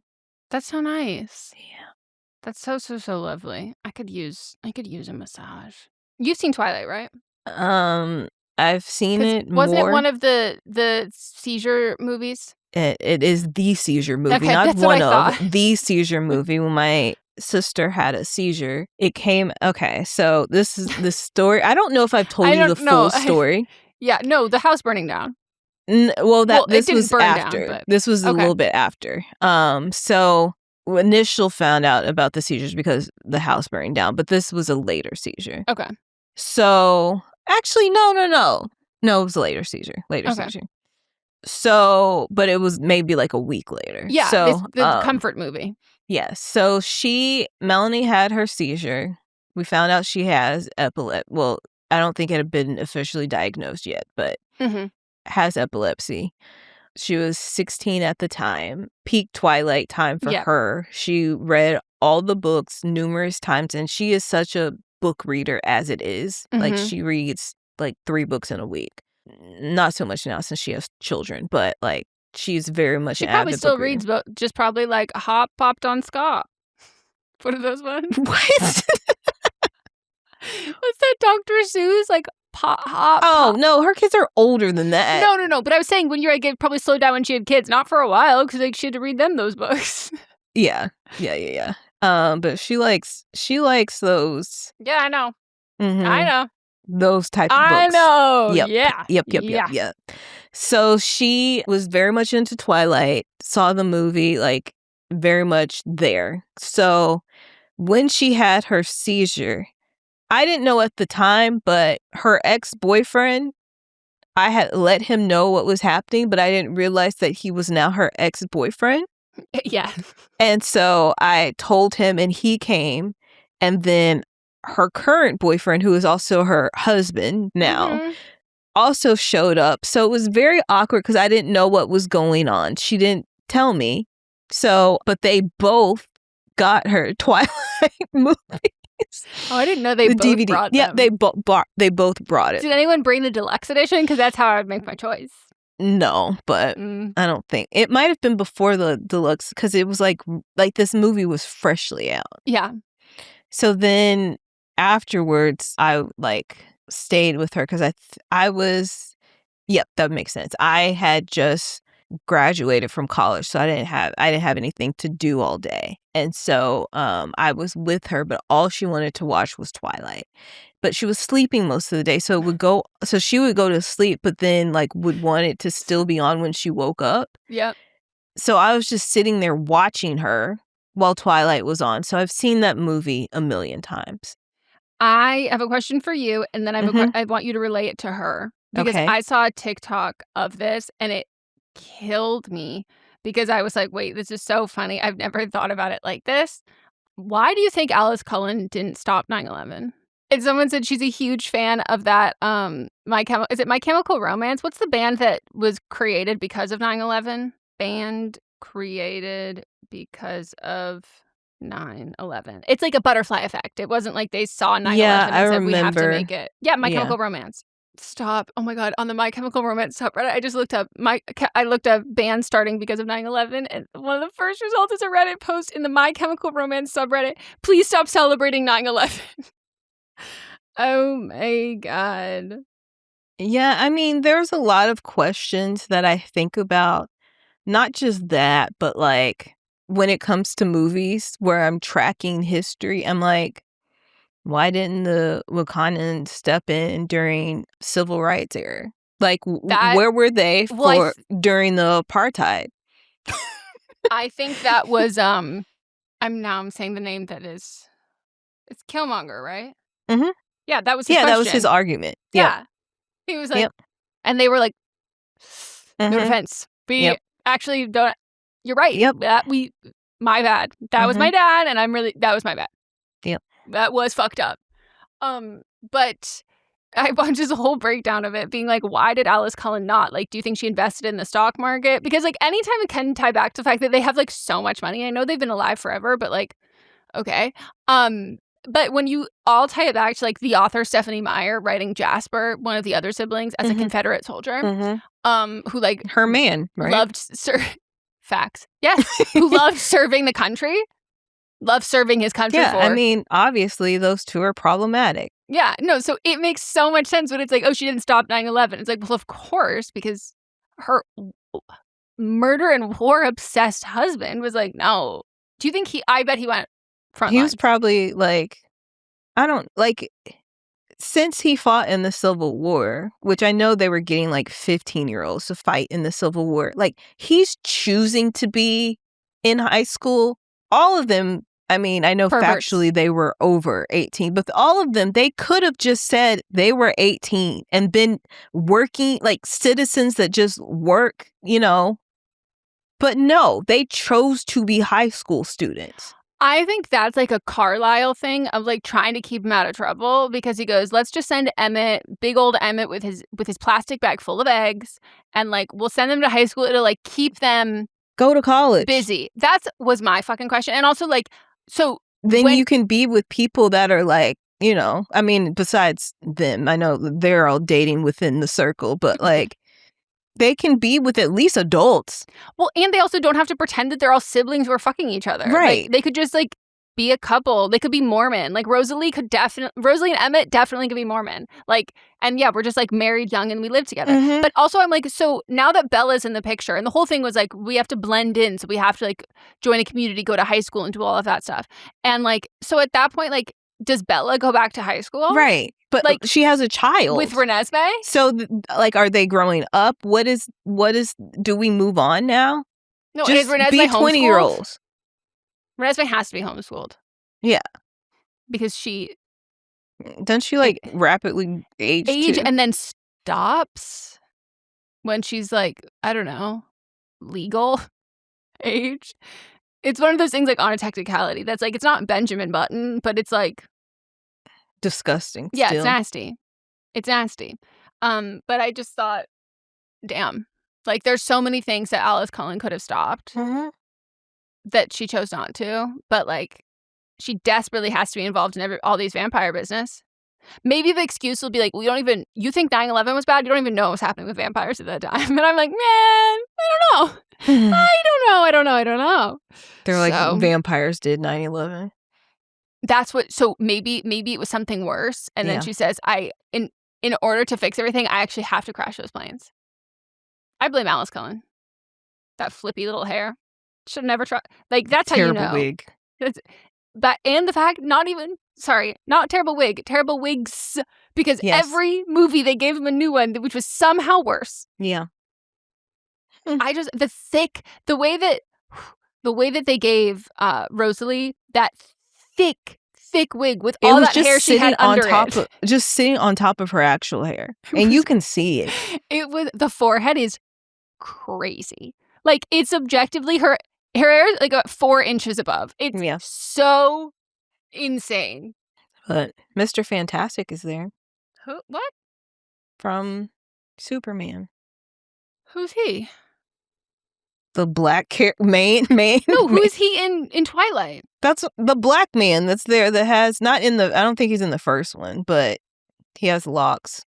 Speaker 2: That's so nice.
Speaker 3: Yeah.
Speaker 2: That's so lovely. I could use a massage. You've seen Twilight, right?
Speaker 3: I've seen it more.
Speaker 2: Wasn't it one of the seizure movies?
Speaker 3: It is the seizure movie,
Speaker 2: Okay,
Speaker 3: not
Speaker 2: that's
Speaker 3: one
Speaker 2: what I thought.
Speaker 3: the seizure movie. When my sister had a seizure, it came. Okay, so this is the story. I don't know if I've told you the full story.
Speaker 2: Yeah, no, the house burning down.
Speaker 3: This was after.
Speaker 2: Down,
Speaker 3: this was a little bit after. So initial found out about the seizures because the house burning down, but this was a later seizure.
Speaker 2: Okay.
Speaker 3: So actually, no, it was a later seizure. Seizure. So, but it was maybe like a week later.
Speaker 2: Yeah,
Speaker 3: so
Speaker 2: it's the comfort movie.
Speaker 3: Yes. So Melanie had her seizure. We found out she has epilepsy. Well, I don't think it had been officially diagnosed yet, but has epilepsy. She was 16 at the time, peak Twilight time for her. She read all the books numerous times, and she is such a book reader as it is. Like, she reads like 3 books in a week. Not so much now since she has children, but like, she's very much
Speaker 2: she
Speaker 3: an
Speaker 2: probably
Speaker 3: avid
Speaker 2: still
Speaker 3: book reader.
Speaker 2: reads, but just probably like hop popped on Scott. What are those ones?
Speaker 3: What?
Speaker 2: What's that Dr. Seuss like hop?
Speaker 3: Oh no, her kids are older than that.
Speaker 2: No. But I was saying when you're like, it probably slowed down when she had kids, not for a while because like she had to read them those books.
Speaker 3: Yeah. But she likes those.
Speaker 2: Yeah, I know. I know.
Speaker 3: Those type of books.
Speaker 2: I know.
Speaker 3: Yep. Yep. So she was very much into Twilight, saw the movie, like, very much there. So when she had her seizure, I didn't know at the time, but her ex-boyfriend, I had let him know what was happening, but I didn't realize that he was now her ex-boyfriend.
Speaker 2: Yeah.
Speaker 3: And so I told him, and he came, and then her current boyfriend, who is also her husband now, also showed up. So it was very awkward because I didn't know what was going on. She didn't tell me. So, but they both got her Twilight movies.
Speaker 2: Oh, I didn't know they both
Speaker 3: DVD.
Speaker 2: brought
Speaker 3: Yeah,
Speaker 2: them.
Speaker 3: they both brought it.
Speaker 2: Did anyone bring the deluxe edition? Because that's how I would make my choice.
Speaker 3: No, but I don't think. It might have been before the deluxe because it was like this movie was freshly out.
Speaker 2: Yeah.
Speaker 3: So then afterwards, I like stayed with her because I was, that makes sense. I had just graduated from college, so I didn't have anything to do all day, and so I was with her, but all she wanted to watch was Twilight. But she was sleeping most of the day, so she would go to sleep, but then like would want it to still be on when she woke up.
Speaker 2: Yep.
Speaker 3: So I was just sitting there watching her while Twilight was on. So I've seen that movie a million times.
Speaker 2: I have a question for you, and then I want you to relay it to her. Because I saw a TikTok of this, and killed me because I was like, wait, this is so funny. I've never thought about it like this. Why do you think Alice Cullen didn't stop 9/11? And someone said she's a huge fan of that is it My Chemical Romance? What's the band that was created because of 9/11? Band created because of 9/11. It's like a butterfly effect. It wasn't like they saw 9/11
Speaker 3: Yeah,
Speaker 2: and
Speaker 3: I
Speaker 2: said we have to
Speaker 3: remember.
Speaker 2: make it. Yeah, My
Speaker 3: Yeah.
Speaker 2: Chemical Romance. Stop. Oh my God. On the My Chemical Romance subreddit, I just looked up band starting because of 9/11, and one of the first results is a Reddit post in the My Chemical Romance subreddit. Please stop celebrating 9/11. Oh my God.
Speaker 3: Yeah, I mean, there's a lot of questions that I think about. Not just that, but like when it comes to movies where I'm tracking history, I'm like, why didn't the Wakandans step in during civil rights era? Like, where were they during the apartheid?
Speaker 2: I think that was I'm saying the name that is, it's Killmonger, right?
Speaker 3: Mm-hmm.
Speaker 2: Yeah, that was his question.
Speaker 3: That was his argument.
Speaker 2: Yeah. Yep. He was like, and they were like, no defense. Actually don't. You're right.
Speaker 3: Yep.
Speaker 2: My bad. That was my dad, and that was my bad.
Speaker 3: Yep.
Speaker 2: That was fucked up. But I watched this whole breakdown of it being like, why did Alice Cullen not? Like, do you think she invested in the stock market? Because like anytime it can tie back to the fact that they have like so much money. I know they've been alive forever, but like, okay. But when you all tie it back to like the author Stephanie Meyer writing Jasper, one of the other siblings, as a Confederate soldier, who like
Speaker 3: her man, right?
Speaker 2: Loved facts. Yes. Who loved serving the country. Loved serving his country for.
Speaker 3: I mean, obviously those two are problematic.
Speaker 2: Yeah, no, so it makes so much sense when it's like, oh, she didn't stop 9/11. It's like, well, of course, because her murder and war obsessed husband was like, no. Do you think I bet he went front
Speaker 3: He
Speaker 2: lines.
Speaker 3: was probably like, since he fought in the Civil War, which I know they were getting like 15-year-olds to fight in the Civil War, like he's choosing to be in high school. All of them, I mean, I know
Speaker 2: Perverts.
Speaker 3: factually they were over 18, but all of them, they could have just said they were 18 and been working like citizens that just work, you know. But no, they chose to be high school students.
Speaker 2: I think that's like a Carlisle thing of like trying to keep him out of trouble, because he goes, let's just send Emmett, big old Emmett with his plastic bag full of eggs, and like we'll send them to high school. It'll like keep them
Speaker 3: go to college
Speaker 2: busy. That was my fucking question. And also like, so
Speaker 3: then you can be with people that are like, you know, I mean, besides them, I know they're all dating within the circle, but like they can be with at least adults.
Speaker 2: Well, and they also don't have to pretend that they're all siblings who are fucking each other.
Speaker 3: Right.
Speaker 2: Like, they could just like be a couple. They could be Mormon. Like Rosalie and Emmett definitely could be Mormon. Like, and yeah, we're just like married young and we live together. But also I'm like, so now that Bella's in the picture, and the whole thing was like, we have to blend in. So we have to like join a community, go to high school and do all of that stuff. And like, so at that point, like, does Bella go back to high school?
Speaker 3: Right. But like she has a child
Speaker 2: with Renesmee.
Speaker 3: So like, are they growing up? What is, do we move on now?
Speaker 2: No,
Speaker 3: just
Speaker 2: is Renesmee
Speaker 3: be 20-year-olds.
Speaker 2: Renesmee has to be homeschooled.
Speaker 3: Yeah.
Speaker 2: Because she...
Speaker 3: Doesn't she like rapidly age too?
Speaker 2: And then stops when she's like, I don't know, legal age. It's one of those things like on a technicality that's like, it's not Benjamin Button, but it's like
Speaker 3: disgusting.
Speaker 2: Yeah,
Speaker 3: still.
Speaker 2: it's nasty. It's nasty. But I just thought, damn, like there's so many things that Alice Cullen could have stopped that she chose not to. But like, she desperately has to be involved in all these vampire business. Maybe the excuse will be like, you think 9/11 was bad? You don't even know what was happening with vampires at that time. And I'm like, man, I don't know. I don't know.
Speaker 3: They're like, vampires did 9/11.
Speaker 2: That's what, so maybe it was something worse. And then she says, in order to fix everything, I actually have to crash those planes. I blame Alice Cullen. That flippy little hair. Should have never tried. Like, that's
Speaker 3: terrible
Speaker 2: how you know.
Speaker 3: Wig.
Speaker 2: That, and the fact, not terrible wig, terrible wigs. Because every movie they gave him a new one, which was somehow worse.
Speaker 3: Yeah.
Speaker 2: The way that they gave Rosalie that thick wig with all that hair she had under it.
Speaker 3: Just sitting on top of her actual hair. And you can see it.
Speaker 2: It was, the forehead is crazy. Like, it's objectively her hair is like 4 inches above. It's so insane.
Speaker 3: But Mr. Fantastic is there.
Speaker 2: Who? What?
Speaker 3: From Superman.
Speaker 2: Who's he?
Speaker 3: The black main.
Speaker 2: No, who is he in Twilight?
Speaker 3: That's the black man that's there that has not in the. I don't think he's in the first one, but he has locks.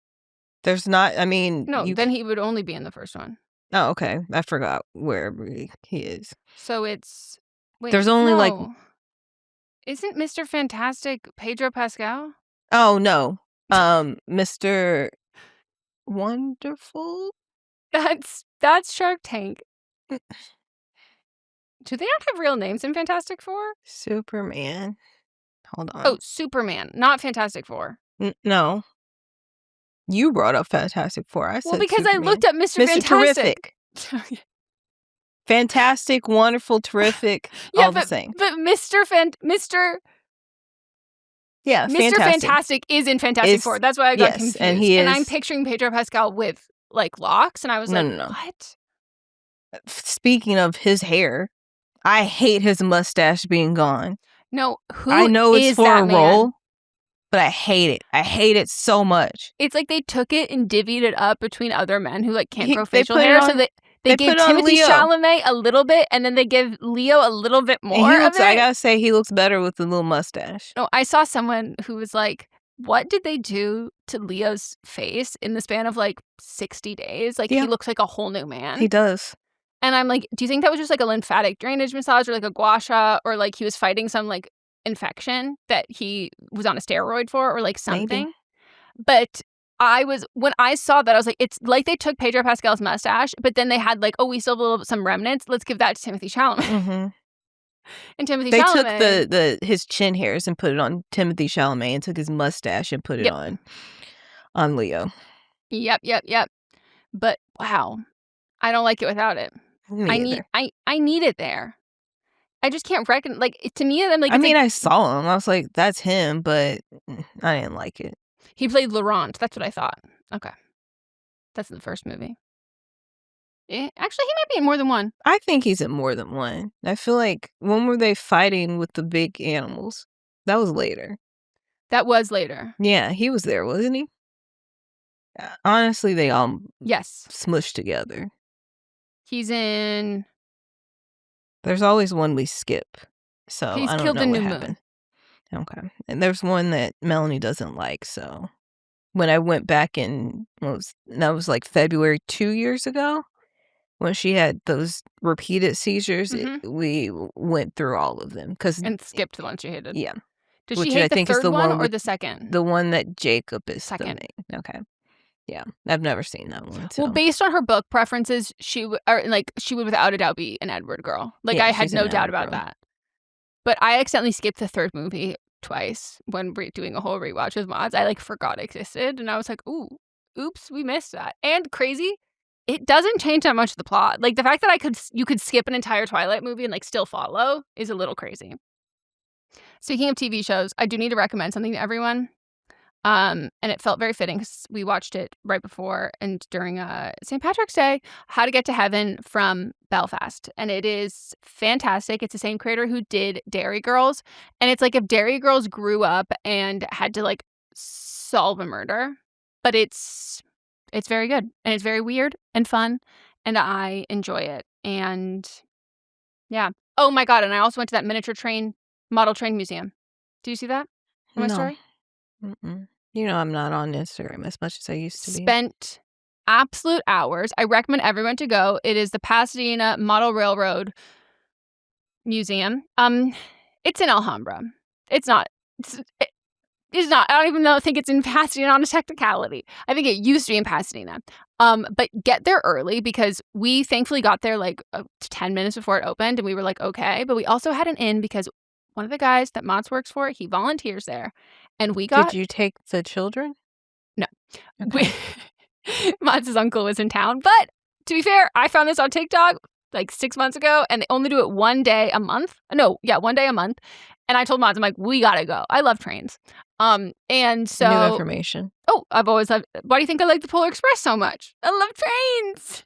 Speaker 3: There's not. I mean,
Speaker 2: no. Then he would only be in the first one.
Speaker 3: Oh, okay. I forgot where he is.
Speaker 2: So it's. Wait,
Speaker 3: there's only like.
Speaker 2: Isn't Mr. Fantastic Pedro Pascal?
Speaker 3: Oh no, Mr. Wonderful.
Speaker 2: That's Shark Tank. Do they not have real names in Fantastic Four?
Speaker 3: Superman. Hold on.
Speaker 2: Oh, Superman, not Fantastic Four.
Speaker 3: No. You brought up Fantastic Four. I said
Speaker 2: because
Speaker 3: Superman.
Speaker 2: I looked up Mr. Fantastic.
Speaker 3: Terrific. Fantastic, wonderful, terrific, all the same.
Speaker 2: But Mr.
Speaker 3: Yeah,
Speaker 2: Mr. Fantastic is in Fantastic Four. That's why I got confused.
Speaker 3: And he is.
Speaker 2: And I'm picturing Pedro Pascal with like locks, and I was
Speaker 3: no.
Speaker 2: What?
Speaker 3: Speaking of his hair, I hate his mustache being gone.
Speaker 2: No,
Speaker 3: I know it's for a role, but I hate it. I hate it so much.
Speaker 2: It's like they took it and divvied it up between other men who like can't grow facial hair, so they give Timothy Chalamet a little bit, and then they give Leo a little bit more of it.
Speaker 3: I gotta say, he looks better with the little mustache.
Speaker 2: No, I saw someone who was like, what did they do to Leo's face in the span of like 60 days? Like, he looks like a whole new man.
Speaker 3: He does.
Speaker 2: And I'm like, do you think that was just like a lymphatic drainage massage or like a gua sha, or like he was fighting some like infection that he was on a steroid for, or like something?
Speaker 3: Maybe.
Speaker 2: But when I saw that, I was like, it's like they took Pedro Pascal's mustache, but then they had like, oh, we still have some remnants. Let's give that to Timothy Chalamet.
Speaker 3: Mm-hmm.
Speaker 2: And Timothy Chalamet.
Speaker 3: They took his chin hairs and put it on Timothy Chalamet, and took his mustache and put it on Leo. Yep.
Speaker 2: But wow, I don't like it without it. I need it there. I just can't reckon. Like, to me, I'm like.
Speaker 3: I saw him. I was like, that's him, but I didn't like it.
Speaker 2: He played Laurent. That's what I thought. Okay, that's in the first movie. Actually, he might be in more than one.
Speaker 3: I think he's in more than one. I feel like, when were they fighting with the big animals? That was later.
Speaker 2: That was later.
Speaker 3: Yeah, he was there, wasn't he? Honestly, they all smushed together.
Speaker 2: He's in.
Speaker 3: There's always one we skip, so
Speaker 2: he's
Speaker 3: I don't
Speaker 2: killed
Speaker 3: know
Speaker 2: the
Speaker 3: what
Speaker 2: New
Speaker 3: happened. Moon. Okay, and there's one that Melanie doesn't like. So when I went back in, that was like February 2 years ago, when she had those repeated seizures. We went through all of them
Speaker 2: and skipped the one she hated.
Speaker 3: Yeah,
Speaker 2: did she hate the third one or the second?
Speaker 3: The one that Jacob is
Speaker 2: second.
Speaker 3: Okay. Yeah, I've never seen that one. So.
Speaker 2: Well, based on her book preferences, she would without a doubt be an Edward girl. Like, I had no doubt about that. But I accidentally skipped the third movie twice when doing a whole rewatch with mods. I forgot it existed, and I was like, oops, we missed that. And crazy, it doesn't change that much of the plot. Like, the fact that you could skip an entire Twilight movie and still follow is a little crazy. Speaking of TV shows, I do need to recommend something to everyone. And it felt very fitting because we watched it right before and during St. Patrick's Day, How to Get to Heaven from Belfast. And it is fantastic. It's the same creator who did Dairy Girls. And it's like if Dairy Girls grew up and had to solve a murder. But it's very good. And it's very weird and fun. And I enjoy it. And yeah. Oh my God. And I also went to that model train museum. Do you see that in my story?
Speaker 3: Mm-mm. I'm not on Instagram as much as I used to be.
Speaker 2: Spent absolute hours. I recommend everyone to go. It is the Pasadena Model Railroad Museum. It's in Alhambra. It's not. It's not. I don't even think it's in Pasadena on a technicality. I think it used to be in Pasadena. But get there early because we thankfully got there 10 minutes before it opened, and we were okay. But we also had an in because one of the guys that Mott's works for, he volunteers there. And we got...
Speaker 3: Did you take the children?
Speaker 2: No.
Speaker 3: Okay.
Speaker 2: Mott's uncle was in town. But to be fair, I found this on TikTok 6 months ago, and they only do it one day a month. No, yeah, one day a month. And I told Mott's, I'm we gotta go. I love trains. And so...
Speaker 3: New information.
Speaker 2: Oh, I've always loved... Why do you think I like the Polar Express so much? I love trains!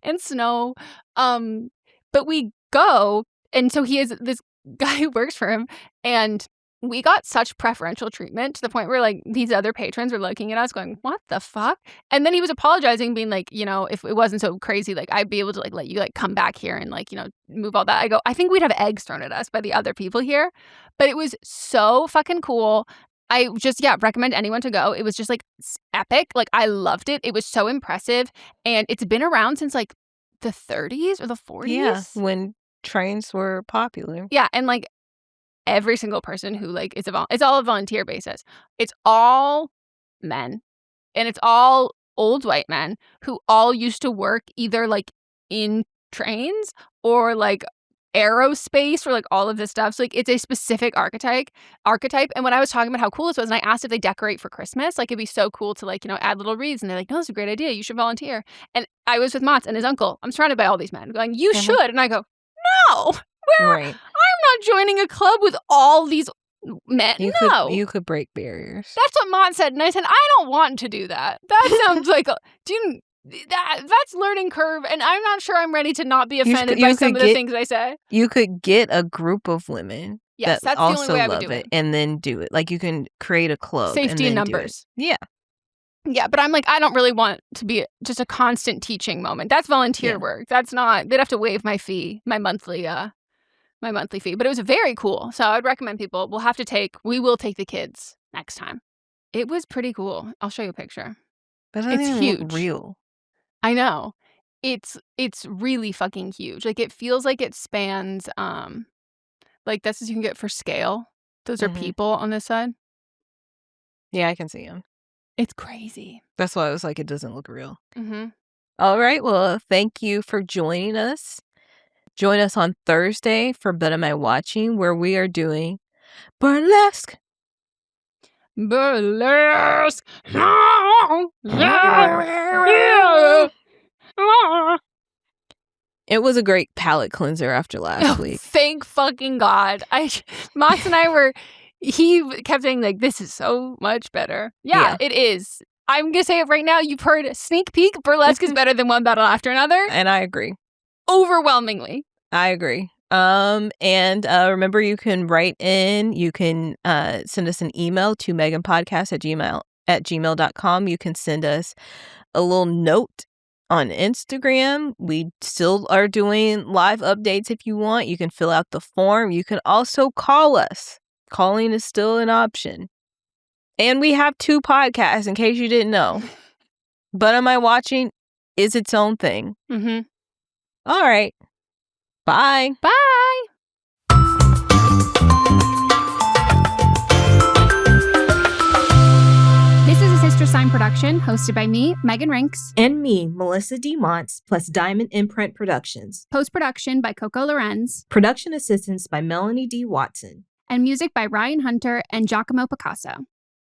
Speaker 2: and snow. But we go, and so he has this guy who works for him, and we got such preferential treatment to the point where like these other patrons were looking at us going, what the fuck? And then he was apologizing, being like, you know, if it wasn't so crazy, like I'd be able to like let you like come back here and like, you know, move all that. I go, I think we'd have eggs thrown at us by the other people here. But it was so fucking cool. I just, recommend anyone to go. It was just like epic. Like I loved it. It was so impressive. And it's been around since like the 30s or the 40s.
Speaker 3: Yeah, when trains were popular.
Speaker 2: Yeah, and like every single person who like it's all a volunteer basis. It's all men, and it's all old white men who all used to work either like in trains or like aerospace or like all of this stuff. So like it's a specific archetype. And when I was talking about how cool this was, and I asked if they decorate for Christmas, like it'd be so cool to like, you know, add little wreaths, and they're like, no, that's a great idea, you should volunteer. And I was with Mats and his uncle. I'm surrounded by all these men going, you should. And I go, no,
Speaker 3: Right.
Speaker 2: I'm not joining a club with all these men.
Speaker 3: You could break barriers.
Speaker 2: That's what Mont said, and I said, I don't want to do that. That sounds like that's learning curve, and I'm not sure I'm ready to not be offended by some of the things I say.
Speaker 3: You could get a group of women
Speaker 2: that's
Speaker 3: that
Speaker 2: the
Speaker 3: also
Speaker 2: only way I would
Speaker 3: love
Speaker 2: do
Speaker 3: it, and then do it. Like you can create a club.
Speaker 2: Safety in numbers.
Speaker 3: Yeah.
Speaker 2: Yeah, but I'm like, I don't really want to be just a constant teaching moment. That's volunteer work. That's not. They'd have to waive my fee, my monthly fee. But it was very cool. So I would recommend people. We will take the kids next time. It was pretty cool. I'll show you a picture.
Speaker 3: But
Speaker 2: it's huge.
Speaker 3: Look real.
Speaker 2: I know. It's really fucking huge. Like it feels like it spans like that's as you can get for scale. Those are people on this side.
Speaker 3: Yeah, I can see them.
Speaker 2: It's crazy.
Speaker 3: That's why I was like, it doesn't look real.
Speaker 2: Mm-hmm.
Speaker 3: All right. Well, thank you for joining us. Join us on Thursday for But Am I Watching, where we are doing burlesque.
Speaker 2: Burlesque.
Speaker 3: It was a great palate cleanser after last week.
Speaker 2: Thank fucking God. Max and I he kept saying like, this is so much better. Yeah, it is. I'm going to say it right now. You've heard a sneak peek. Burlesque is better than one battle after another.
Speaker 3: And I agree.
Speaker 2: Overwhelmingly.
Speaker 3: I agree. And remember, you can write in. You can send us an email to meghanpodcast at gmail.com. You can send us a little note on Instagram. We still are doing live updates if you want. You can fill out the form. You can also call us. Calling is still an option. And we have 2 podcasts, in case you didn't know. But Am I Watching is its own thing.
Speaker 2: Mm-hmm.
Speaker 3: All right. Bye.
Speaker 2: Bye. This is a Sister Sign production hosted by me, Megan Rinks.
Speaker 5: And me, Melissa D. Montz, plus Diamond Imprint Productions.
Speaker 2: Post-production by Coco Lorenz.
Speaker 5: Production assistance by Melanie D. Watson.
Speaker 2: And music by Ryan Hunter and Giacomo Picasso.